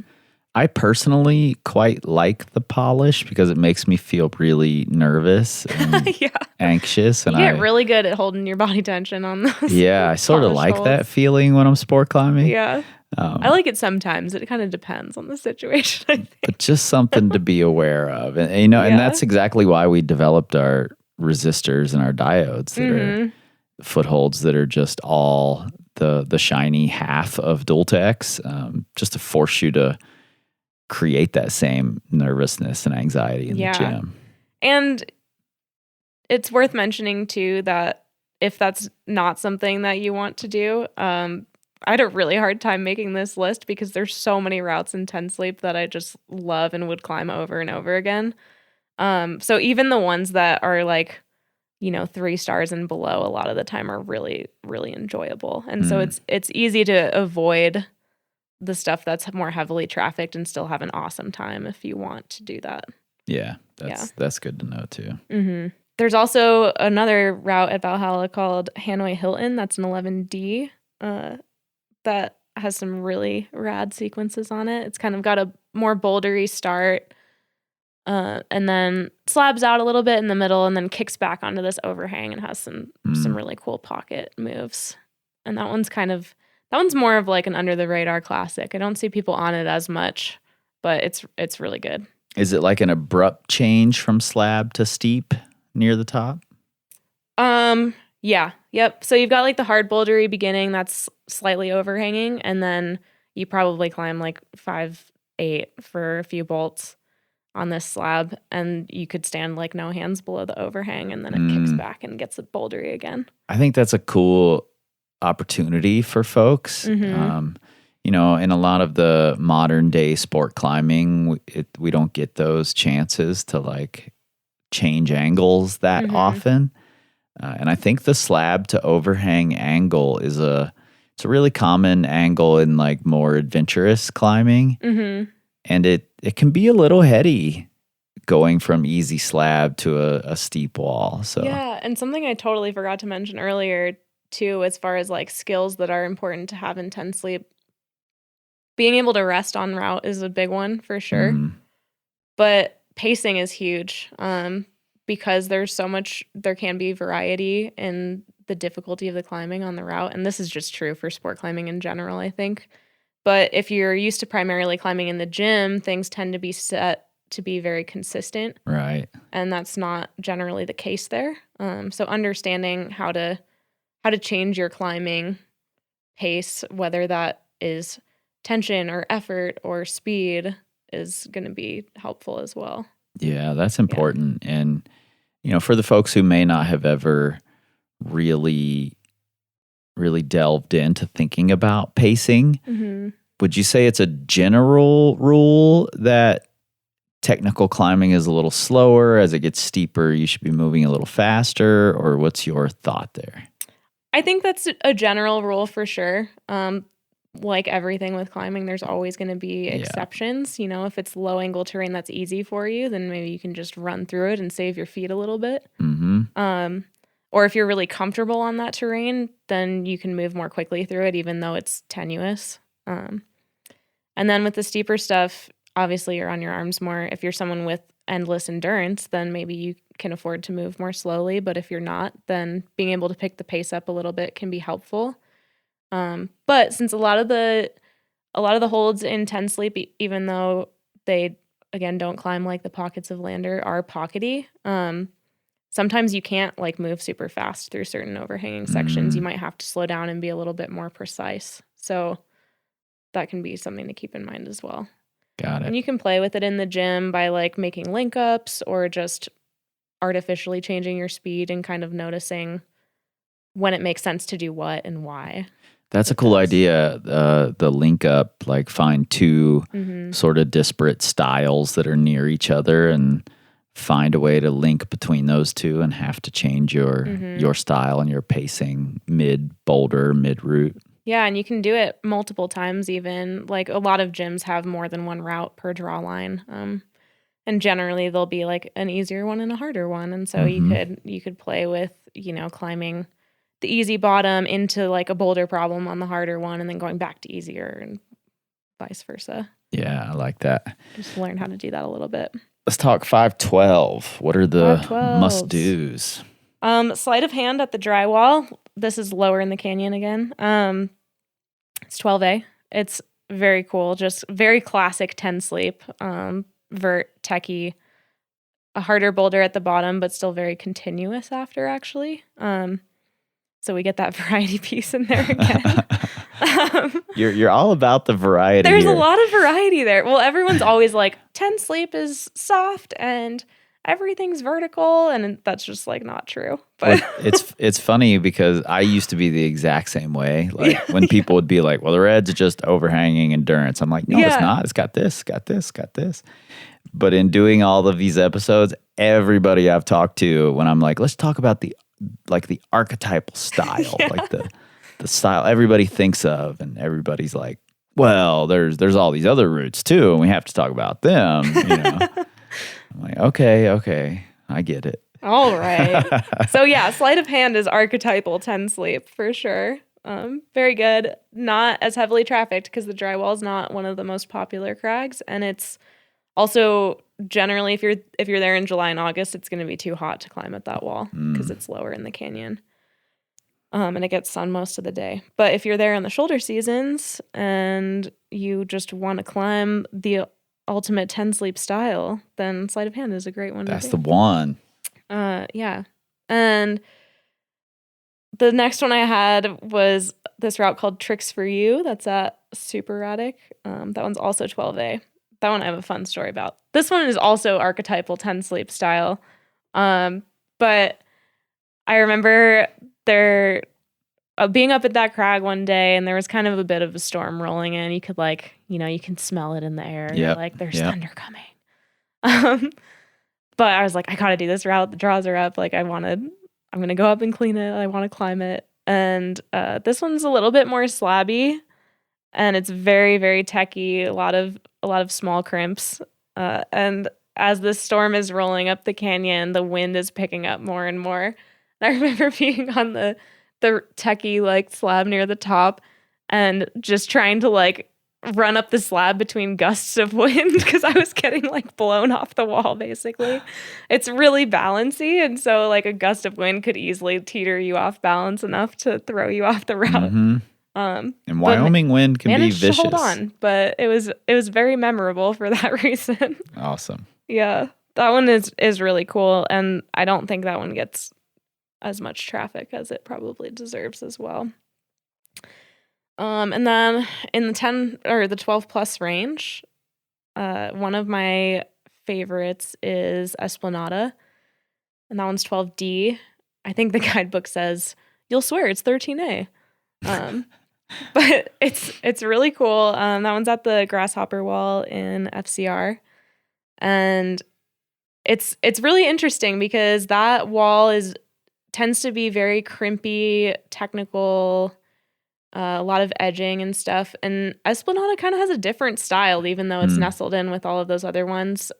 I personally quite like the polish because it makes me feel really nervous and Yeah. anxious. You And get really good at holding your body tension on those. I sort of polished like that holds. feeling when I'm sport climbing. Yeah. I like it sometimes. It kind of depends on the situation, I think. But just something to be aware of. And you know, and Yeah. that's exactly why we developed our resistors and our diodes that are footholds that are just all the shiny half of Dultex, just to force you to create that same nervousness and anxiety in the gym. And it's worth mentioning too that if that's not something that you want to do, I had a really hard time making this list because there's so many routes in 10 sleep that I just love and would climb over and over again. So even the ones that are like, 3 stars and below, a lot of the time are really, really enjoyable. And so it's easy to avoid the stuff that's more heavily trafficked and still have an awesome time if you want to do that. Yeah, that's good to know too. Mm-hmm. There's also another route at Valhalla called Hanoi Hilton. That's an 11D that has some really rad sequences on it. It's kind of got a more bouldery start and then slabs out a little bit in the middle and then kicks back onto this overhang and has some really cool pocket moves. And that one's more of like an under the radar classic. I don't see people on it as much, but it's really good. Is it like an abrupt change from slab to steep near the top? Yeah. Yep. So you've got like the hard bouldery beginning that's slightly overhanging, and then you probably climb like 5-8 for a few bolts on this slab, and you could stand like no hands below the overhang, and then it kicks back and gets it bouldery again. I think that's a cool opportunity for folks. You know, in a lot of the modern day sport climbing, we don't get those chances to like change angles that often. And I think the slab to overhang angle it's a really common angle in like more adventurous climbing. And it can be a little heady going from easy slab to a steep wall. So yeah, and something I totally forgot to mention earlier too, as far as like skills that are important to have in 10 sleep, being able to rest on route is a big one for sure. But pacing is huge because there can be variety in the difficulty of the climbing on the route. And this is just true for sport climbing in general, I think. But if you're used to primarily climbing in the gym, things tend to be set to be very consistent. Right. And that's not generally the case there. So understanding how to change your climbing pace, whether that is tension or effort or speed, is going to be helpful as well. Yeah, that's important. Yeah. And, you know, for the folks who may not have ever really delved into thinking about pacing, would you say it's a general rule that technical climbing is a little slower? As it gets steeper, you should be moving a little faster? Or what's your thought there? I think that's a general rule for sure. Like everything with climbing, there's always going to be exceptions. You know, if it's low angle terrain that's easy for you, then maybe you can just run through it and save your feet a little bit. Or if you're really comfortable on that terrain, then you can move more quickly through it, even though it's tenuous. And then with the steeper stuff, obviously you're on your arms more. If you're someone with endless endurance, then maybe you can afford to move more slowly. But if you're not, then being able to pick the pace up a little bit can be helpful. But since a lot of the holds in 10 sleep, even though they again don't climb like the pockets of Lander, are pockety, sometimes you can't like move super fast through certain overhanging sections. You might have to slow down and be a little bit more precise. So that can be something to keep in mind as well. Got it. And you can play with it in the gym by like making link ups or just artificially changing your speed and kind of noticing when it makes sense to do what and why. That's a cool idea. The link up, like find two sort of disparate styles that are near each other and find a way to link between those two and have to change your style and your pacing mid boulder, mid route. Yeah, and you can do it multiple times even. Like a lot of gyms have more than one route per draw line. And generally there'll be like an easier one and a harder one. And so you could play with, climbing the easy bottom into like a boulder problem on the harder one and then going back to easier and vice versa. Yeah, I like that. Just learn how to do that a little bit. Let's talk 512. What are the 512s. must-dos? Sleight of hand at the drywall. This is lower in the canyon again. It's 12A. It's very cool. Just very classic 10 sleep. Vert, techie. A harder boulder at the bottom, but still very continuous after, actually. So we get that variety piece in there again. You're all about the variety. There's here. a lot of variety there. Well, everyone's always like 10 sleep is soft and everything's vertical, and that's just like not true. But it's funny because I used to be the exact same way. Like when people would be like, "Well, the red's just overhanging endurance." I'm like, "No, it's not. It's got this, got this, got this." But in doing all of these episodes, everybody I've talked to, when I'm like, "Let's talk about the archetypal style, like the style everybody thinks of," and everybody's like, "Well, there's all these other routes too, and we have to talk about them." I'm like, okay, I get it. All right. So yeah, sleight of hand is archetypal 10 sleep for sure. Very good. Not as heavily trafficked because the drywall is not one of the most popular crags, and it's also generally if you're there in July and August, it's going to be too hot to climb at that wall because it's lower in the canyon. And it gets sun most of the day. But if you're there in the shoulder seasons and you just want to climb the ultimate 10 sleep style, then sleight of hand is a great one. That's the one. Yeah. And the next one I had was this route called Tricks for You. That's at Super Radic. That one's also 12A. That one I have a fun story about. This one is also archetypal 10 sleep style. But I remember being up at that crag one day, and there was kind of a bit of a storm rolling in. You could you can smell it in the air. You're like, there's thunder coming. But I was like, I gotta do this route. The draws are up. Like I'm gonna go up and clean it. I want to climb it. And this one's a little bit more slabby, and it's very, very techy. A lot of small crimps. And as the storm is rolling up the canyon, the wind is picking up more and more. And I remember being on the techie like slab near the top and just trying to like run up the slab between gusts of wind because I was getting like blown off the wall basically. It's really balancy, and so like a gust of wind could easily teeter you off balance enough to throw you off the route. Mm-hmm. And Wyoming wind can be vicious. To hold on, but it was very memorable for that reason. Awesome. Yeah. That one is really cool, and I don't think that one gets as much traffic as it probably deserves as well. And then in the 10 or the 12 plus range, one of my favorites is Esplanada, and that one's 12D. I think the guidebook says you'll swear it's 13A. But it's really cool. That one's at the Grasshopper Wall in FCR, and it's really interesting because that wall tends to be very crimpy, technical, a lot of edging and stuff. And Esplanada kind of has a different style, even though it's nestled in with all of those other ones.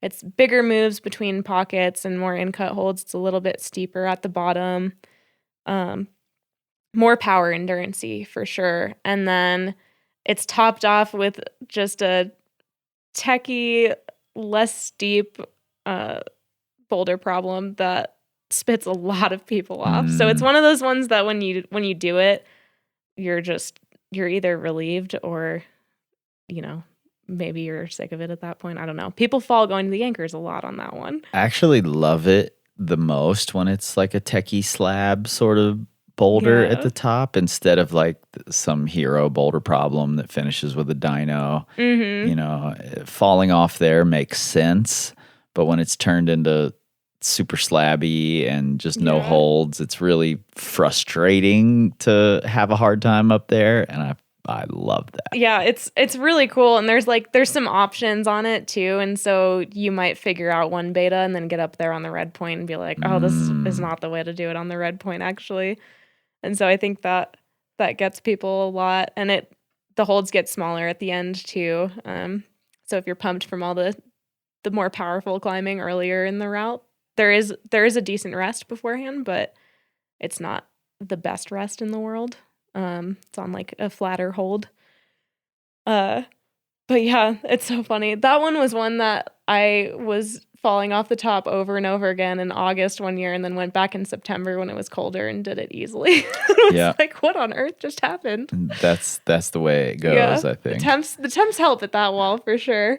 It's bigger moves between pockets and more in-cut holds. It's a little bit steeper at the bottom. More power endurance-y for sure. And then it's topped off with just a techie, less steep boulder problem that spits a lot of people off. So it's one of those ones that when you do it, you're either relieved or, maybe you're sick of it at that point. I don't know. People fall going to the anchors a lot on that one. I actually love it the most when it's like a techie slab sort of boulder at the top instead of like some hero boulder problem that finishes with a dyno. Falling off there makes sense, but when it's turned into super slabby and just no holds, it's really frustrating to have a hard time up there, and I love that. Yeah, it's really cool, and there's some options on it too, and so you might figure out one beta and then get up there on the red point and be like, oh, this is not the way to do it on the red point actually. And so I think that gets people a lot, and the holds get smaller at the end too. So if you're pumped from all the the more powerful climbing earlier in the route. There is a decent rest beforehand, but it's not the best rest in the world. It's on like a flatter hold. But yeah, it's so funny. That one was one that I was falling off the top over and over again in August one year, and then went back in September when it was colder and did it easily. It was like, what on earth just happened? That's the way it goes, I think. The temps help at that wall for sure.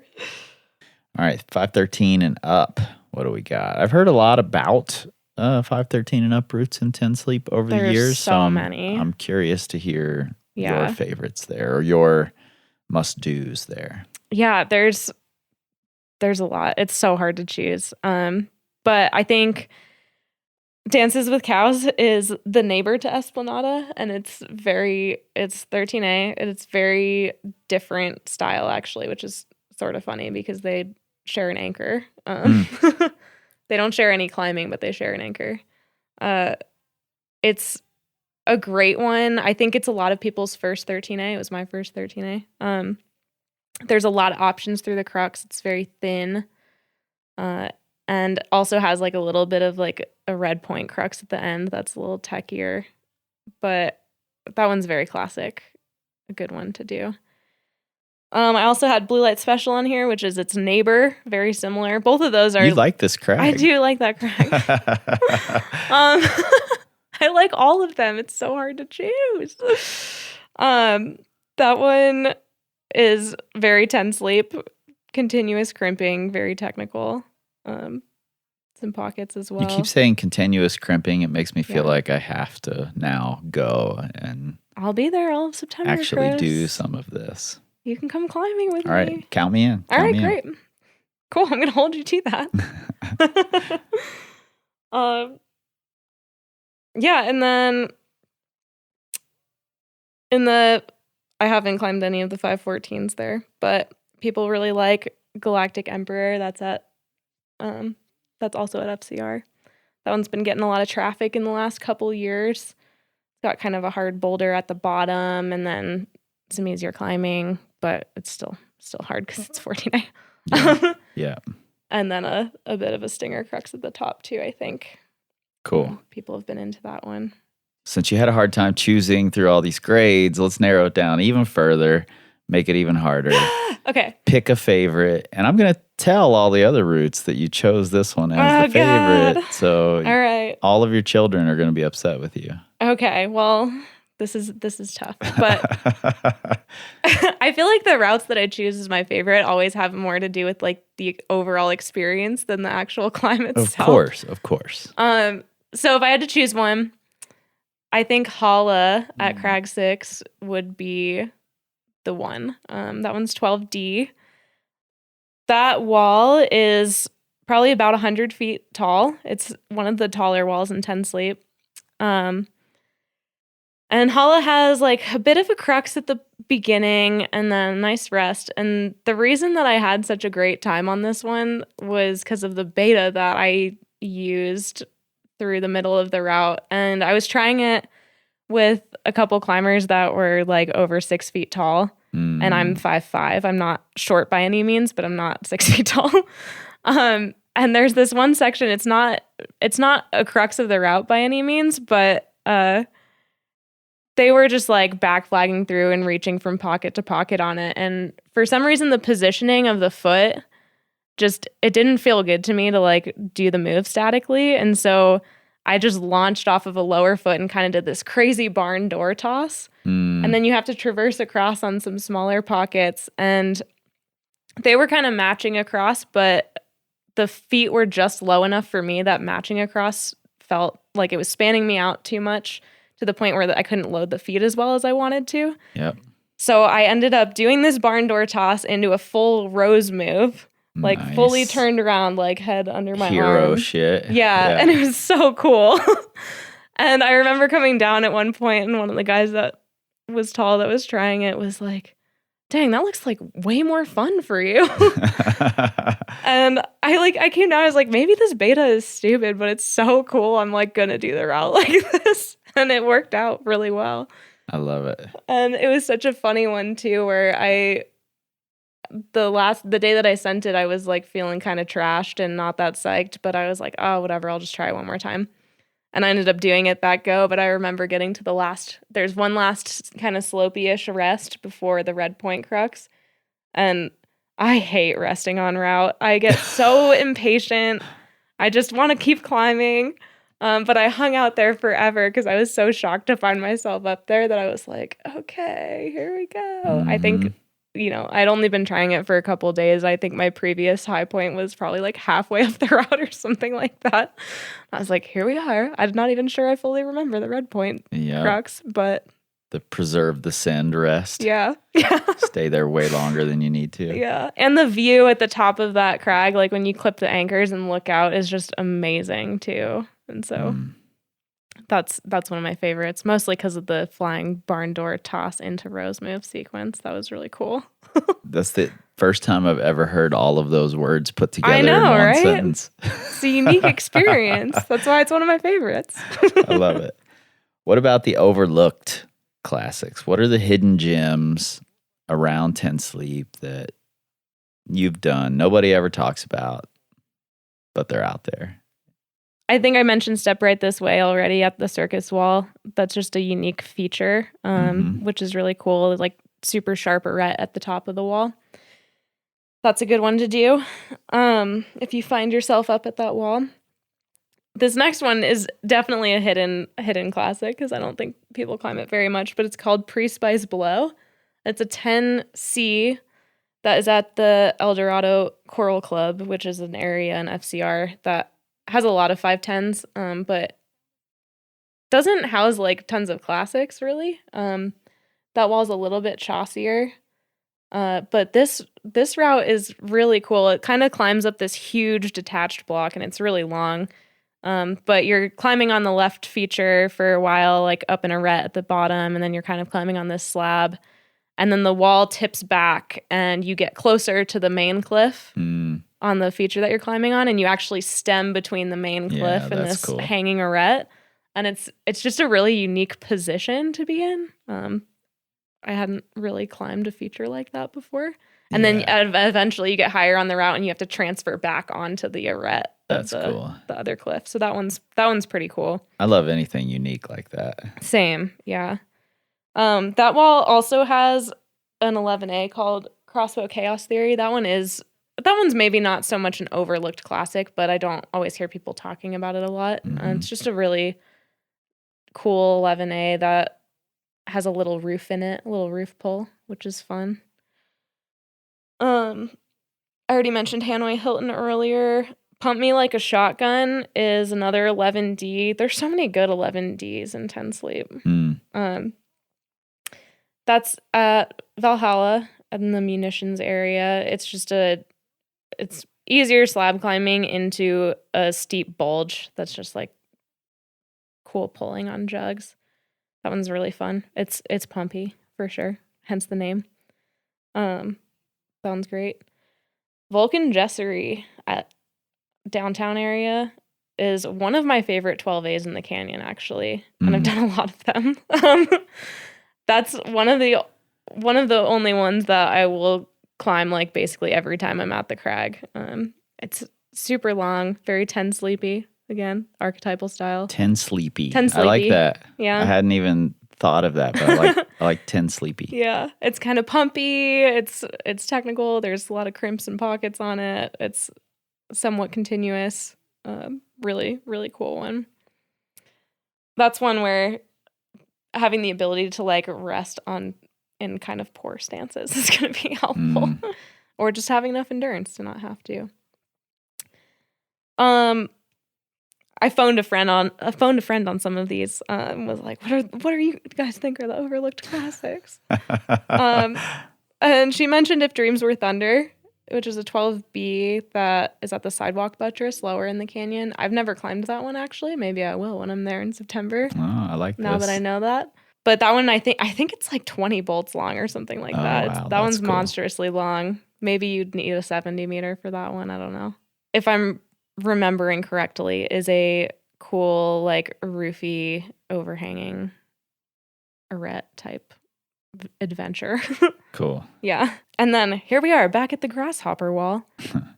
All right, 513 and up. What do we got? I've heard a lot about 513 and up routes in 10 sleep over the years. So many. I'm curious to hear your favorites there, or your must-dos there. Yeah, there's a lot. It's so hard to choose. But I think Dances with Cows is the neighbor to Esplanada, and it's 13A, and it's very different style actually, which is sort of funny because they share an anchor. They don't share any climbing, but they share an anchor. It's a great one. I think it's a lot of people's first 13A. It was my first 13A. There's a lot of options through the crux. It's very thin. And also has like a little bit of like a red point crux at the end. That's a little techier. But that one's very classic. A good one to do. I also had Blue Light Special on here, which is its neighbor. Very similar. Both of those are... You like this crag. I do like that crag. I like all of them. It's so hard to choose. That one is very 10 sleep, continuous crimping, very technical. Some pockets as well. You keep saying continuous crimping. It makes me feel like I have to now go and... I'll be there all of September, actually Chris. do some of this. You can come climbing with me. All right, count me in. All right, great. Cool, I'm going to hold you to that. Yeah, and then I haven't climbed any of the 514s there, but people really like Galactic Emperor. That's also at FCR. That one's been getting a lot of traffic in the last couple years. It's got kind of a hard boulder at the bottom, and then some easier climbing, but it's still hard because it's 14A. Yeah. And then a bit of a stinger crux at the top too, I think. Cool. People have been into that one. Since you had a hard time choosing through all these grades, let's narrow it down even further, make it even harder. Okay. Pick a favorite. And I'm going to tell all the other routes that you chose this one as the favorite. God. So all right. All of your children are going to be upset with you. Okay. Well, this is tough, but I feel like the routes that I choose as my favorite always have more to do with like the overall experience than the actual climb itself. Of course. So if I had to choose one, I think Holla at Crag 6 would be the one. That one's 12D. That wall is probably about 100 feet tall. It's one of the taller walls in 10 Sleep. And Holla has like a bit of a crux at the beginning and then a nice rest. And the reason that I had such a great time on this one was because of the beta that I used through the middle of the route. And I was trying it with a couple climbers that were like over 6 feet tall. And I'm 5'5". I'm not short by any means, but I'm not 6 feet tall. And there's this one section, it's not a crux of the route by any means, but they were just like back flagging through and reaching from pocket to pocket on it. And for some reason, the positioning of the foot it didn't feel good to me to like do the move statically. And so I just launched off of a lower foot and kind of did this crazy barn door toss. And then you have to traverse across on some smaller pockets. And they were kind of matching across, but the feet were just low enough for me that matching across felt like it was spanning me out too much to the point where I couldn't load the feet as well as I wanted to. Yep. So I ended up doing this barn door toss into a full rose move, like fully turned around, like head under my arm. Hero shit. Yeah, and it was so cool. And I remember coming down at one point, and one of the guys that was tall that was trying it was like, dang, that looks like way more fun for you. And I came down, I was like, maybe this beta is stupid, but it's so cool. I'm like gonna do the route like this. And it worked out really well. I love it. And it was such a funny one too, where the day that I sent it, I was like feeling kind of trashed and not that psyched, but I was like, oh, whatever, I'll just try it one more time. And I ended up doing it that go, but I remember getting to there's one last kind of slopey-ish rest before the red point crux. And I hate resting on route. I get so impatient. I just want to keep climbing. But I hung out there forever because I was so shocked to find myself up there that I was like, okay, here we go. I think, I'd only been trying it for a couple of days. I think my previous high point was probably like halfway up the route or something like that. I was like, here we are. I'm not even sure I fully remember the red point crux, but the preserve the send rest. Yeah. Stay there way longer than you need to. Yeah. And the view at the top of that crag, like when you clip the anchors and look out, is just amazing too. And so that's one of my favorites, mostly because of the flying barn door toss into rose move sequence. That was really cool. That's the first time I've ever heard all of those words put together I know, in one right? sentence. It's a unique experience. That's why it's one of my favorites. I love it. What about the overlooked classics? What are the hidden gems around Ten Sleep that you've done, nobody ever talks about, but they're out there? I think I mentioned Step Right This Way already at the circus wall. That's just a unique feature, which is really cool. Like super sharp arete at the top of the wall. That's a good one to do if you find yourself up at that wall. This next one is definitely a hidden classic because I don't think people climb it very much, but it's called Pre-Spice Below. It's a 10C that is at the El Dorado Coral Club, which is an area in FCR that has a lot of 510s, but doesn't house like tons of classics really. That wall's a little bit chossier. But this route is really cool. It kind of climbs up this huge detached block and it's really long. But you're climbing on the left feature for a while, like up in a arete at the bottom, and then you're kind of climbing on this slab. And then the wall tips back and you get closer to the main cliff on the feature that you're climbing on, and you actually stem between the main cliff and this hanging arete. And it's just a really unique position to be in. I hadn't really climbed a feature like that before. And then eventually you get higher on the route and you have to transfer back onto the arete. That's cool. The other cliff. So that one's pretty cool. I love anything unique like that. Same, yeah. That wall also has an 11A called Crossbow Chaos Theory. That one's maybe not so much an overlooked classic, but I don't always hear people talking about it a lot. It's just a really cool 11A that has a little roof in it, a little roof pull, which is fun. I already mentioned Hanoi Hilton earlier. Pump Me Like a Shotgun is another 11D. There's so many good 11Ds in Ten Sleep. That's at Valhalla in the munitions area. It's easier slab climbing into a steep bulge that's just like cool pulling on jugs. That one's really fun. It's pumpy for sure, hence the name. Sounds great. Vulcan Jessery at downtown area is one of my favorite 12As in the canyon, actually, and I've done a lot of them. That's one of the only ones that I will climb like basically every time I'm at the crag. It's super long, very Ten Sleepy, again, archetypal style. Ten Sleepy. I like that. Yeah. I hadn't even thought of that, but I like Ten Sleepy. Yeah. It's kind of pumpy. It's technical. There's a lot of crimps and pockets on it. It's somewhat continuous. Really, really cool one. That's one where having the ability to like rest in kind of poor stances is going to be helpful. Or just having enough endurance to not have to. I phoned a friend on some of these. Was like, what are you guys think are the overlooked classics? And she mentioned If Dreams Were Thunder, which is a 12B that is at the sidewalk buttress lower in the canyon. I've never climbed that one actually. Maybe I will when I'm there in September. Oh, I like now this. that I know that. But that one I think it's like 20 bolts long or something like that. Wow, that one's cool. Monstrously long. Maybe you'd need a 70 meter for that one. I don't know. If I'm remembering correctly, is a cool like roofy overhanging arete type adventure. Cool. Yeah. And then here we are back at the grasshopper wall.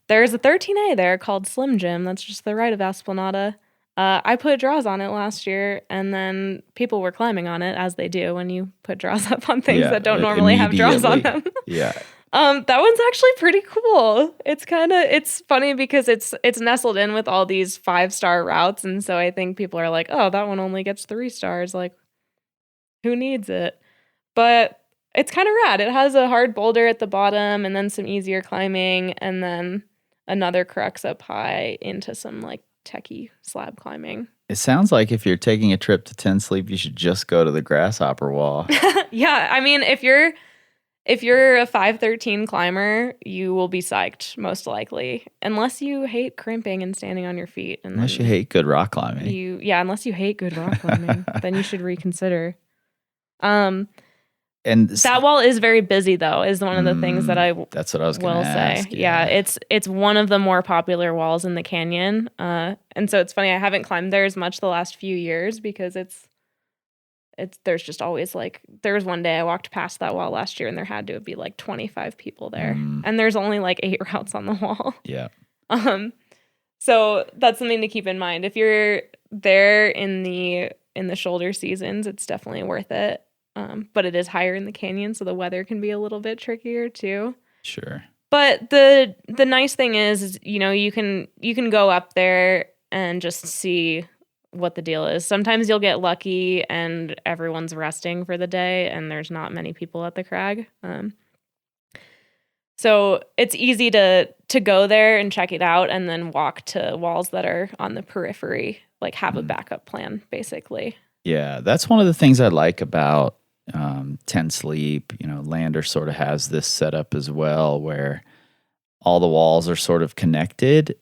There's a 13A there called Slim Jim. That's just the right of Esplanade. I put draws on it last year, and then people were climbing on it, as they do when you put draws up on things that don't normally have draws on them. Yeah. That one's actually pretty cool. It's funny because it's nestled in with all these 5-star routes, and so I think people are like, oh, that one only gets 3 stars. Like, who needs it? But it's kind of rad. It has a hard boulder at the bottom, and then some easier climbing, and then another crux up high into some like techie slab climbing. It sounds like if you're taking a trip to Ten Sleep, you should just go to the grasshopper wall. Yeah, I mean, if you're a 513 climber, you will be psyched, most likely. Unless you hate crimping and standing on your feet. And Unless you hate good rock climbing. Unless you hate good rock climbing, then you should reconsider. And that wall is very busy, though, is one of the things that that's what I was going will to say. ask. Yeah, it's one of the more popular walls in the canyon. And so it's funny, I haven't climbed there as much the last few years because there's just always like, there was one day I walked past that wall last year and there had to be like 25 people there. And there's only like 8 routes on the wall. Yeah. So that's something to keep in mind. If you're there in the shoulder seasons, it's definitely worth it. But it is higher in the canyon, so the weather can be a little bit trickier too. Sure. But the nice thing is, you know, you can go up there and just see what the deal is. Sometimes you'll get lucky and everyone's resting for the day and there's not many people at the crag. So it's easy to go there and check it out and then walk to walls that are on the periphery, like have a backup plan, basically. Yeah, that's one of the things I like about Ten Sleep. You know, Lander sort of has this setup as well where all the walls are sort of connected.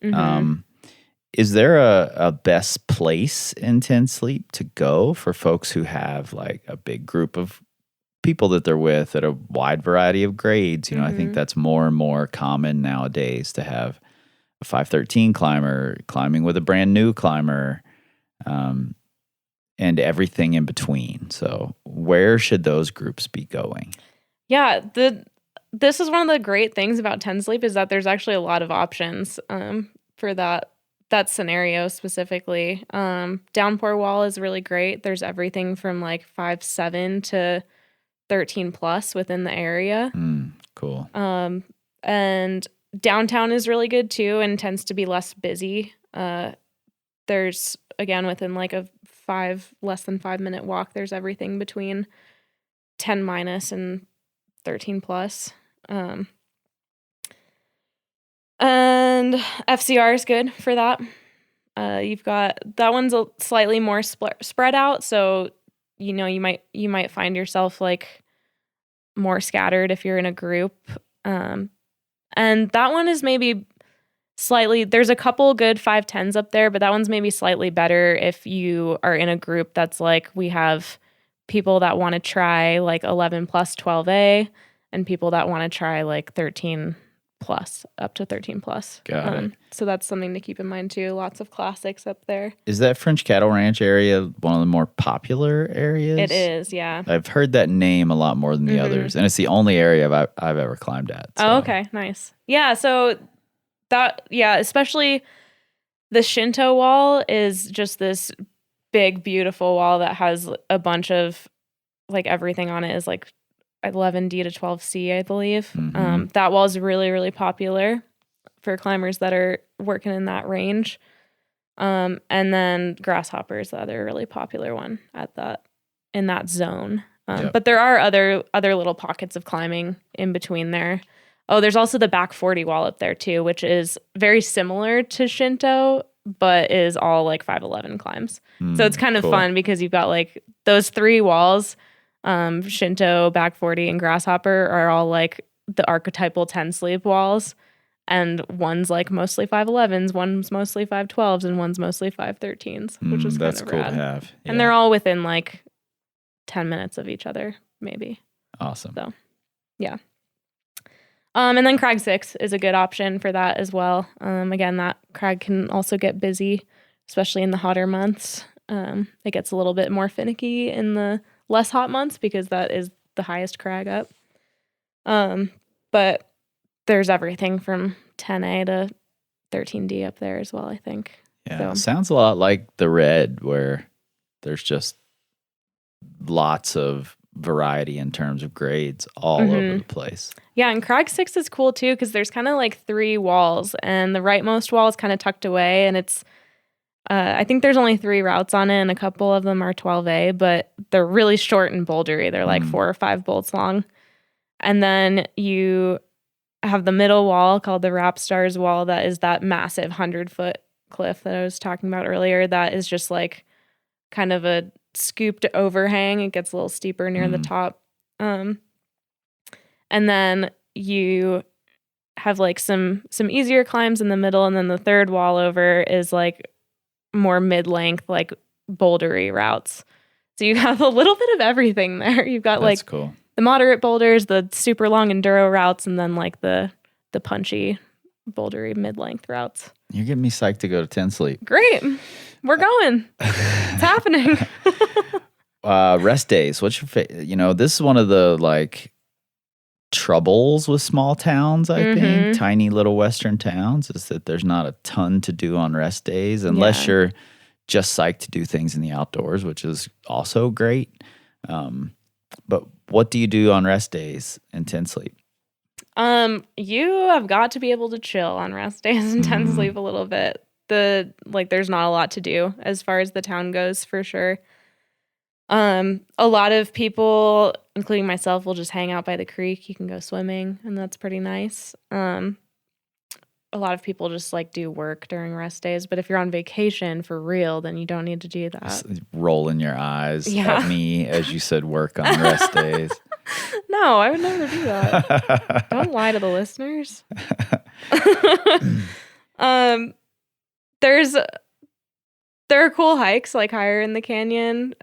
Is there a best place in Ten Sleep to go for folks who have like a big group of people that they're with at a wide variety of grades? You know, I think that's more and more common nowadays to have a 513 climber climbing with a brand new climber, and everything in between. So where should those groups be going? Yeah, this is one of the great things about Ten Sleep is that there's actually a lot of options for that scenario specifically. Downpour wall is really great. There's everything from like 5.7 to 13 plus within the area. Cool. And downtown is really good too and tends to be less busy. There's, again, within like a less than 5 minute walk, there's everything between 10 minus and 13 plus. And FCR is good for that. You've got, that one's a slightly more spread out. So, you know, you might find yourself like more scattered if you're in a group. And that one is maybe slightly, there's a couple good 510s up there, but that one's maybe slightly better if you are in a group that's like, we have people that want to try like 11 plus 12A and people that want to try like 13 plus up to 13 plus. Got it. So that's something to keep in mind too. Lots of classics up there. Is that French Cattle Ranch area one of the more popular areas? It is, yeah. I've heard that name a lot more than the others, and it's the only area I've ever climbed at. So. Oh, okay, nice. Yeah, so especially the Shinto wall is just this big, beautiful wall that has a bunch of, like, everything on it is like 11D to 12C, I believe. That wall is really, really popular for climbers that are working in that range. And then Grasshopper is the other really popular one in that zone. But there are other little pockets of climbing in between there. Oh, there's also the back 40 wall up there too, which is very similar to Shinto, but is all like 511 climbs. So it's kind of fun because you've got like those 3 walls, Shinto, back 40, and Grasshopper are all like the archetypal 10 sleep walls. And one's like mostly 511s, one's mostly 512s, and one's mostly 513s, which is kind of cool rad. To have. Yeah. And they're all within like 10 minutes of each other, maybe. Awesome. So, yeah. And then Crag 6 is a good option for that as well. Again, that crag can also get busy, especially in the hotter months. It gets a little bit more finicky in the less hot months because that is the highest crag up. But But there's everything from 10A to 13D up there as well, I think. Yeah, So. sounds a lot like the red, where there's just lots of variety in terms of grades all over the place. Yeah, and Crag 6 is cool too because there's kind of like 3 walls, and the rightmost wall is kind of tucked away, and it's I think there's only 3 routes on it, and a couple of them are 12A, but they're really short and bouldery. They're like 4 or 5 bolts long. And then you have the middle wall called the Rap Stars wall that is that massive 100-foot cliff that I was talking about earlier. That is just like kind of a scooped overhang. It gets a little steeper near the top. And then you have like some easier climbs in the middle, and then the third wall over is like more mid-length, like bouldery routes. So you have a little bit of everything there. You've got That's like cool. The moderate boulders, the super long enduro routes, and then like the punchy bouldery mid-length routes. You're getting me psyched to go to 10 Sleep. Great. We're going. It's happening. Rest days. What's your this is one of the like troubles with small towns, I think. Tiny little western towns is that there's not a ton to do on rest days unless you're just psyched to do things in the outdoors, which is also great. But what do you do on rest days in 10 Sleep? You have got to be able to chill on rest days and 10 Sleep a little bit. There's not a lot to do as far as the town goes, for sure. A lot of people, including myself, will just hang out by the creek. You can go swimming, and that's pretty nice. A lot of people just like do work during rest days, but if you're on vacation for real, then you don't need to do that. Just rolling your eyes at me as you said work on rest days. No, I would never do that. Don't lie to the listeners. There are cool hikes like higher in the canyon.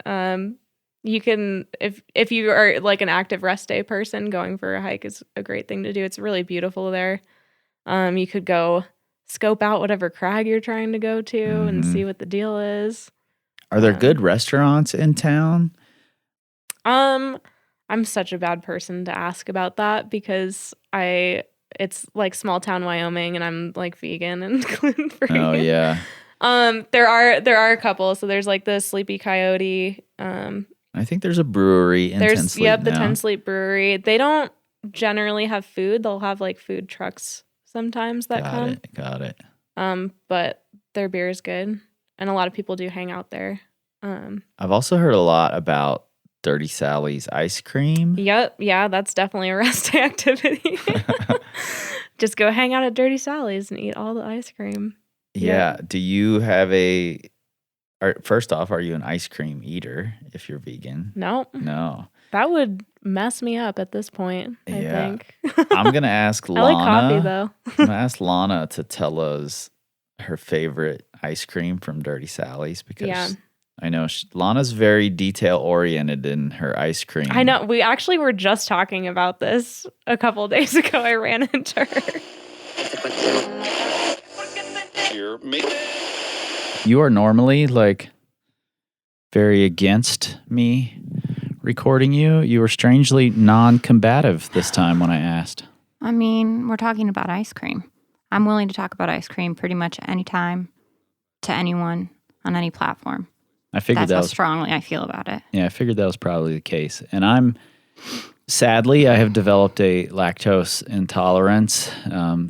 You can, if you are like an active rest day person, going for a hike is a great thing to do. It's really beautiful there. You could go scope out whatever crag you're trying to go to and see what the deal is. Are there good restaurants in town? I'm such a bad person to ask about that because it's like small town Wyoming, and I'm like vegan and gluten free. Oh yeah. There are a couple. So there's like the Sleepy Coyote. I think there's a brewery in 10 Sleep the now. 10 Sleep Brewery. They don't generally have food. They'll have like food trucks sometimes that come. Got it. But their beer is good, and a lot of people do hang out there. I've also heard a lot about Dirty Sally's ice cream. Yep, yeah, that's definitely a rest day activity. Just go hang out at Dirty Sally's and eat all the ice cream. Yeah. Do you have first off, are you an ice cream eater if you're vegan? No. That would mess me up at this point, I think. I'm going to ask Lana. I like coffee, though. I'm going to ask Lana to tell us her favorite ice cream from Dirty Sally's because I know Lana's very detail-oriented in her ice cream. I know. We actually were just talking about this a couple of days ago. I ran into her. You are normally like very against me recording you. You were strangely non-combative this time when I asked. I mean, we're talking about ice cream. I'm willing to talk about ice cream pretty much anytime to anyone on any platform. I figured That's how strongly I feel about it. Yeah, I figured that was probably the case. And sadly, I have developed a lactose intolerance.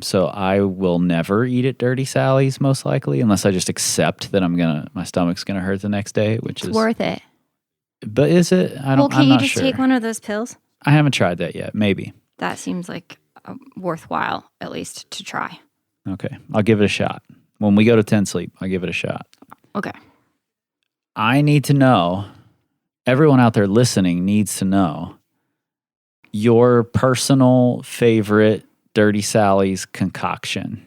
So I will never eat at Dirty Sally's most likely, unless I just accept that my stomach's going to hurt the next day, which is worth it. But is it? I'm not sure. Well, can you just take one of those pills? I haven't tried that yet. Maybe. That seems like worthwhile, at least, to try. Okay. I'll give it a shot. When we go to 10 Sleep, I'll give it a shot. Okay. I need to know, everyone out there listening needs to know your personal favorite Dirty Sally's concoction.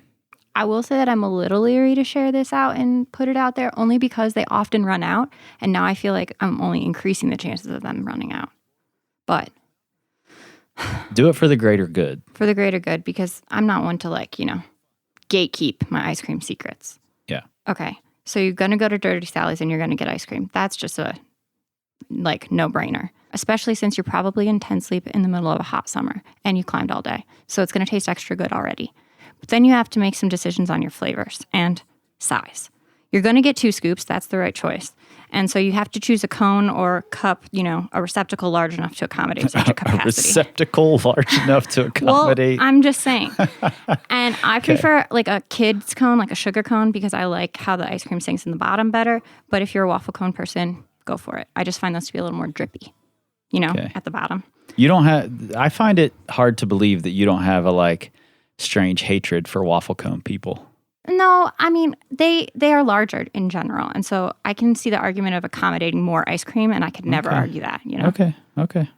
I will say that I'm a little leery to share this out and put it out there only because they often run out. And now I feel like I'm only increasing the chances of them running out. But do it for the greater good. For the greater good, because I'm not one to gatekeep my ice cream secrets. Yeah. Okay. So you're going to go to Dirty Sally's and you're going to get ice cream. That's just a no-brainer. especially since you're probably in 10 sleep in the middle of a hot summer and you climbed all day. So it's going to taste extra good already. But then you have to make some decisions on your flavors and size. You're going to get 2 scoops. That's the right choice. And so you have to choose a cone or cup, a receptacle large enough to accommodate such a capacity. A receptacle large enough to accommodate. Well, I'm just saying. And I prefer like a kid's cone, like a sugar cone, because I like how the ice cream sinks in the bottom better. But if you're a waffle cone person, go for it. I just find those to be a little more drippy, at the bottom. You don't have, I find it hard to believe that you don't have a like strange hatred for waffle cone people. No, I mean, they are larger in general. And so I can see the argument of accommodating more ice cream, and I could never argue that, Okay.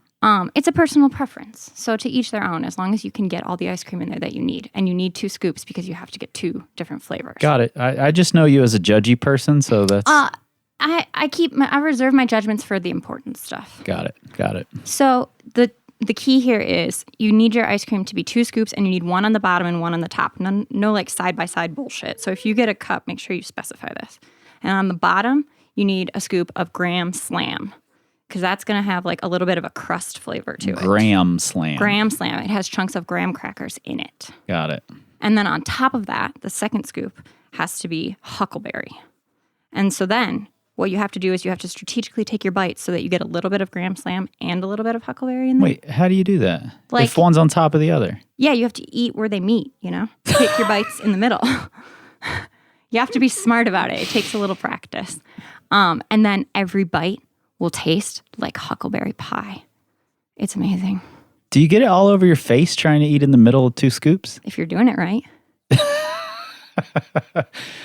It's a personal preference. So to each their own, as long as you can get all the ice cream in there that you need. And you need 2 scoops because you have to get 2 different flavors. Got it. I just know you as a judgy person, so that's... I reserve my judgments for the important stuff. Got it. So the key here is you need your ice cream to be 2 scoops, and you need 1 on the bottom and 1 on the top. No like side-by-side bullshit. So if you get a cup, make sure you specify this. And on the bottom, you need a scoop of Graham Slam, because that's going to have like a little bit of a crust flavor to it. Graham Slam. Graham Slam. It has chunks of graham crackers in it. Got it. And then on top of that, the second scoop has to be Huckleberry. And so then what you have to do is you have to strategically take your bites so that you get a little bit of Graham Slam and a little bit of Huckleberry in there. Wait, how do you do that? Like, if one's on top of the other? Yeah, you have to eat where they meet, Take your bites in the middle. You have to be smart about it. It takes a little practice. And then every bite will taste like huckleberry pie. It's amazing. Do you get it all over your face trying to eat in the middle of 2 scoops? If you're doing it right.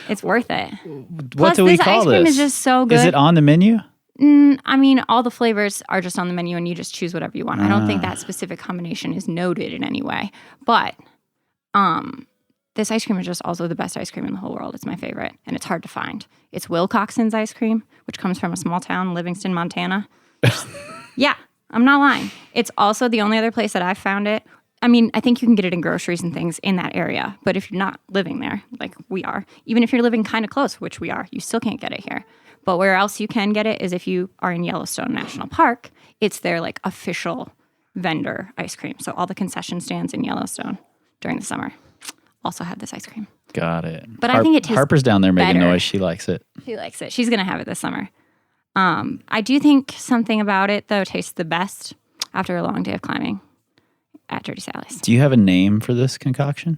It's worth it. What Plus, do we this call ice cream this? is just so good. Is it on the menu? I mean, all the flavors are just on the menu and you just choose whatever you want. I don't think that specific combination is noted in any way. But this ice cream is just also the best ice cream in the whole world. It's my favorite, and it's hard to find. It's Wilcoxon's ice cream, which comes from a small town, Livingston, Montana. Yeah, I'm not lying. It's also the only other place that I've found it. I mean, I think you can get it in groceries and things in that area, but if you're not living there, like we are, even if you're living kind of close, which we are, you still can't get it here. But where else you can get it is if you are in Yellowstone National Park. It's their like official vendor ice cream. So all the concession stands in Yellowstone during the summer also have this ice cream. Got it. But I think it tastes Harper's down there making better. noise. She likes it. She likes it. She's going to have it this summer. I do think something about it, though, tastes the best after a long day of climbing at Dirty Sally's. Do you have a name for this concoction?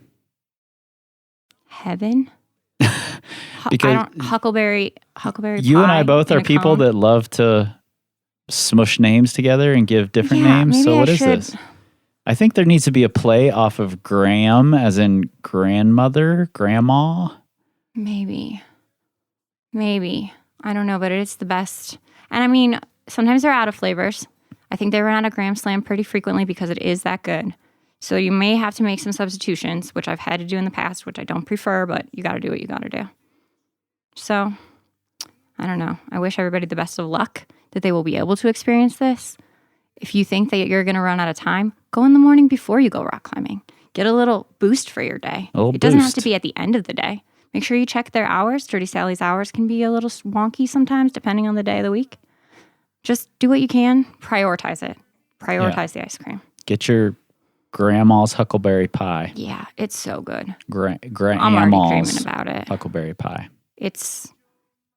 Heaven? Because Huckleberry you and pie I both in are a people cone. that love to smush names together and give different Yeah, names. maybe So I what is should. this? I think there needs to be a play off of Graham, as in grandmother, grandma. Maybe. I don't know, but it's the best. And I mean, sometimes they're out of flavors. I think they run out of Graham Slam pretty frequently because it is that good. So you may have to make some substitutions, which I've had to do in the past, which I don't prefer, but you got to do what you got to do. So, I don't know. I wish everybody the best of luck that they will be able to experience this. If you think that you're going to run out of time, go in the morning before you go rock climbing. Get a little boost for your day. It doesn't have to be at the end of the day. Make sure you check their hours. Dirty Sally's hours can be a little wonky sometimes, depending on the day of the week. Just do what you can. Prioritize it. Prioritize the ice cream. Get your grandma's huckleberry pie. Yeah, it's so good. Grandma's I'm already dreaming about it. huckleberry pie. It's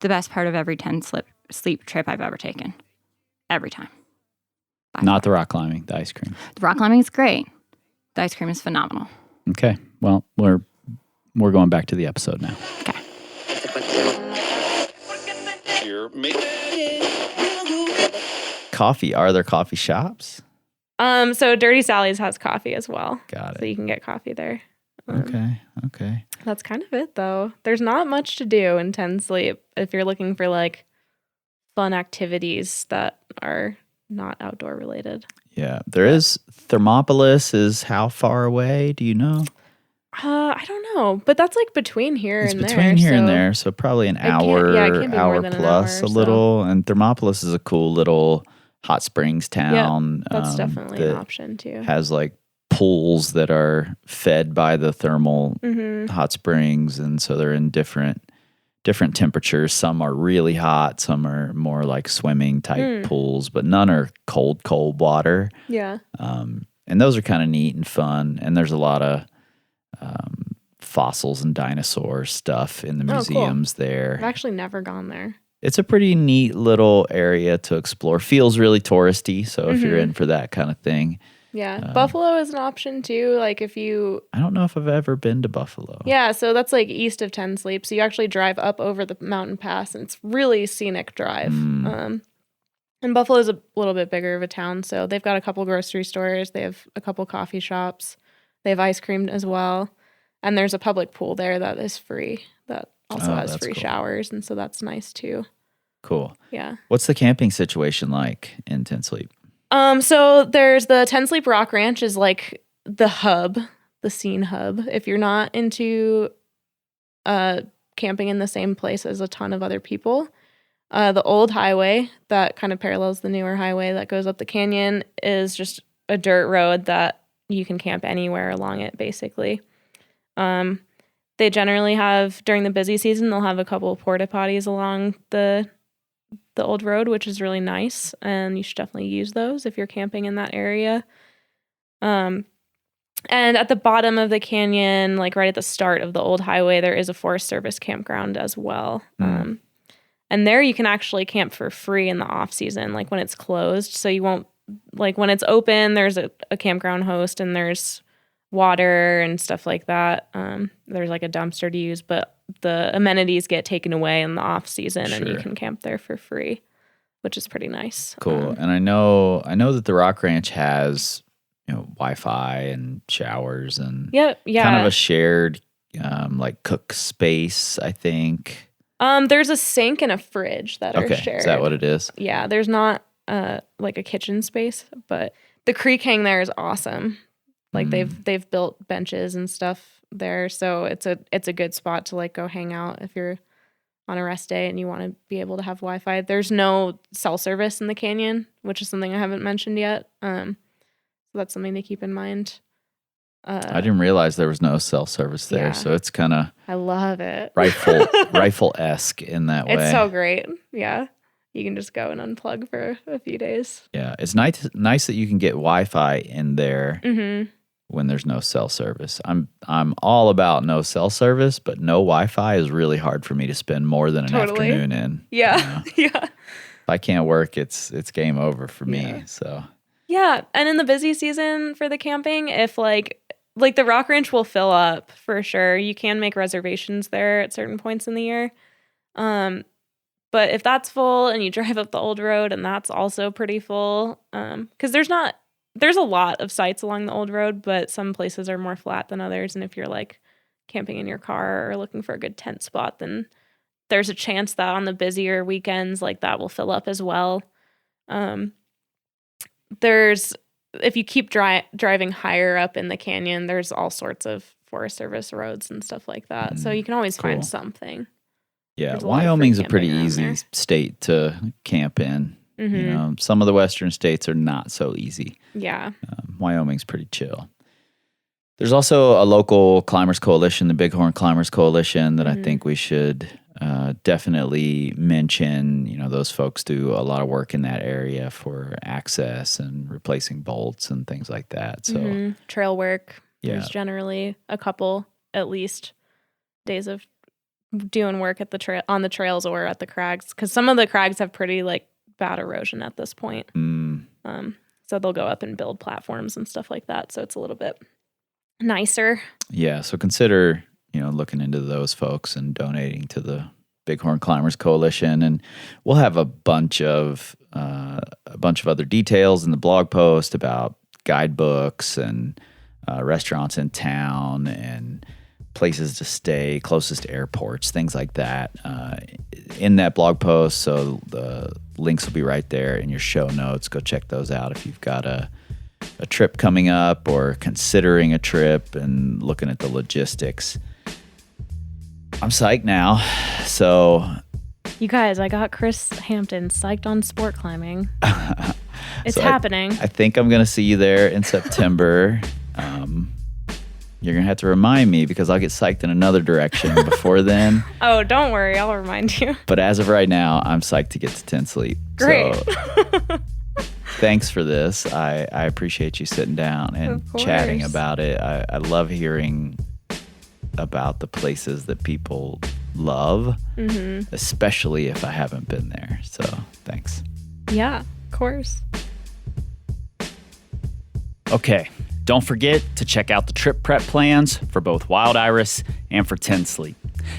the best part of every 10 sleep trip I've ever taken. Every time. Not the rock climbing, the ice cream. The rock climbing is great. The ice cream is phenomenal. Okay. Well, we're going back to the episode now. Okay. Coffee. Are there coffee shops? So Dirty Sally's has coffee as well. Got So it. you can get coffee there. Okay. That's kind of it, though. There's not much to do in 10 Sleep if you're looking for like fun activities that are not outdoor related. Yeah. There is Thermopolis is how far away? Do you know? I don't know, but that's like between here It's and there. between here and so- there, so probably an It can't- hour, yeah, it can't be more hour than an plus hour or a so. little. And Thermopolis is a cool little hot springs town. That's definitely an that option too. has like pools that are fed by the thermal Mm-hmm. hot springs, and so they're in different different temperatures. Some are really hot, some are more like swimming type pools, but none are cold water. Yeah. And those are kind of neat and fun. And there's a lot of fossils and dinosaur stuff in the museums there. I've actually never gone there. It's a pretty neat little area to explore. Feels really touristy, so if you're in for that kind of thing. Yeah. Buffalo is an option too. Like if you... I don't know if I've ever been to Buffalo. Yeah, so that's like east of Ten Sleep. So you actually drive up over the mountain pass, and it's really scenic drive. And Buffalo's a little bit bigger of a town, so they've got a couple grocery stores. They have a couple coffee shops. They have ice cream as well. And there's a public pool there that is free that also has free showers, and so that's nice too. Cool. Yeah. What's the camping situation like in Ten Sleep? So there's the Ten Sleep Rock Ranch is like the hub, the scene hub. If you're not into camping in the same place as a ton of other people, the old highway that kind of parallels the newer highway that goes up the canyon is just a dirt road that you can camp anywhere along it, basically. They generally have, during the busy season, they'll have a couple of porta potties along the old road, which is really nice, and you should definitely use those if you're camping in that area. And at the bottom of the canyon, like right at the start of the old highway, there is a Forest Service campground as well. And there you can actually camp for free in the off season, like when it's closed. So you won't, like when it's open, there's a campground host and there's water and stuff like that. There's like a dumpster to use, but the amenities get taken away in the off season, and you can camp there for free, which is pretty nice. Cool. And I know that the Rock Ranch has, Wi-Fi and showers and kind of a shared like cook space, I think. There's a sink and a fridge that are shared. Is that what it is? Yeah, there's not like a kitchen space, but the creek hang there is awesome. Like they've built benches and stuff there, so it's a good spot to like go hang out if you're on a rest day and you want to be able to have Wi-Fi. There's no cell service in the canyon, which is something I haven't mentioned yet. So that's something to keep in mind. I didn't realize there was no cell service there, so it's kind of I love it. rifle-esque in that way. It's so great. Yeah. You can just go and unplug for a few days. Yeah, it's nice that you can get Wi-Fi in there when there's no cell service. I'm all about no cell service, but no Wi-Fi is really hard for me to spend more than an afternoon in. Yeah, yeah. If I can't work, it's game over for me. So yeah, and in the busy season for the camping, if like the Rock Ranch will fill up for sure. You can make reservations there at certain points in the year. But if that's full and you drive up the old road and that's also pretty full, because there's a lot of sites along the old road, but some places are more flat than others. And if you're like camping in your car or looking for a good tent spot, then there's a chance that on the busier weekends, like that will fill up as well. If you keep driving higher up in the canyon, there's all sorts of Forest Service roads and stuff like that. So you can always find something. Yeah, Wyoming's a pretty easy state to camp in. Some of the western states are not so easy. Yeah. Wyoming's pretty chill. There's also a local climbers coalition, the Bighorn Climbers Coalition, that I think we should definitely mention. Those folks do a lot of work in that area for access and replacing bolts and things like that. So trail work. Yeah. There's generally a couple, at least, days of doing work at on the trails or at the crags, because some of the crags have pretty like bad erosion at this point. So they'll go up and build platforms and stuff like that. So it's a little bit nicer. Yeah. So consider looking into those folks and donating to the Bighorn Climbers Coalition, and we'll have a bunch of other details in the blog post about guidebooks and restaurants in town and places to stay, closest airports, things like that in that blog post. So the links will be right there in your show notes. Go check those out if you've got a trip coming up or considering a trip and looking at the logistics. I'm psyched now. So you guys, I got Chris Hampton psyched on sport climbing. It's happening. I think I'm going to see you there in September. You're going to have to remind me because I'll get psyched in another direction before then. Oh, don't worry. I'll remind you. But as of right now, I'm psyched to get to 10 sleep. Great. So, thanks for this. I appreciate you sitting down and chatting about it. I love hearing about the places that people love, especially if I haven't been there. So thanks. Yeah, of course. Okay. Don't forget to check out the trip prep plans for both Wild Iris and for 10 Sleep.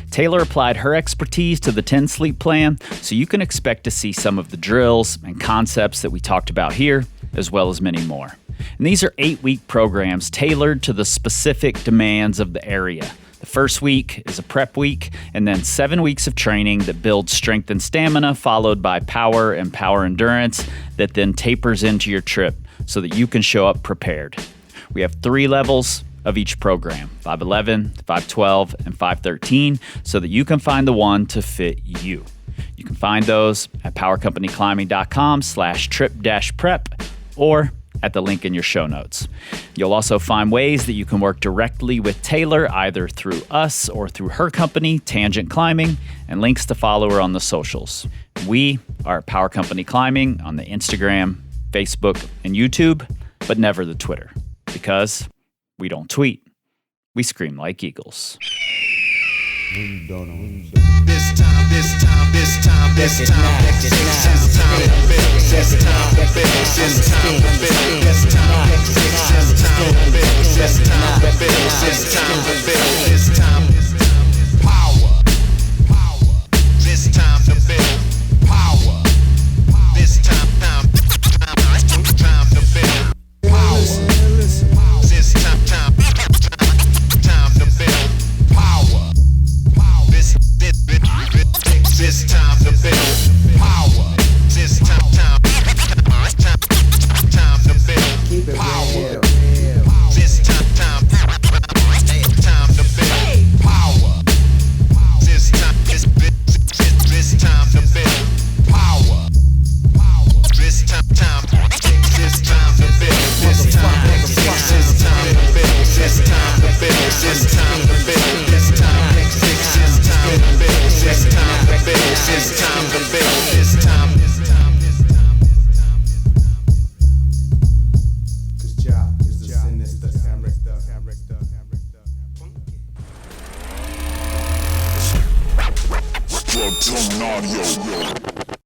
Taylor applied her expertise to the 10 Sleep plan, so you can expect to see some of the drills and concepts that we talked about here, as well as many more. And these are 8-week programs tailored to the specific demands of the area. The first week is a prep week, and then 7 weeks of training that builds strength and stamina, followed by power and power endurance that then tapers into your trip so that you can show up prepared. We have 3 levels of each program, 511, 512, and 513, so that you can find the one to fit you. You can find those at powercompanyclimbing.com/trip-prep or at the link in your show notes. You'll also find ways that you can work directly with Taylor, either through us or through her company, Tangent Climbing, and links to follow her on the socials. We are at Power Company Climbing on the Instagram, Facebook, and YouTube, but never the Twitter. Because we don't tweet, we scream like eagles. When you don't know. This time, this time, this time, this time, this time, this time, this time, this time, this time, this time, this time, power, this time to build power, this time to build power, this time to build power. This time to build power. This time to build power. This time to build power. This time to build power. This time to build. This time to build. This time to build. This time to build. This time to build. This time to build. This time to build. This time to build. This time. Cause Jah is the sinister character. Structure audio.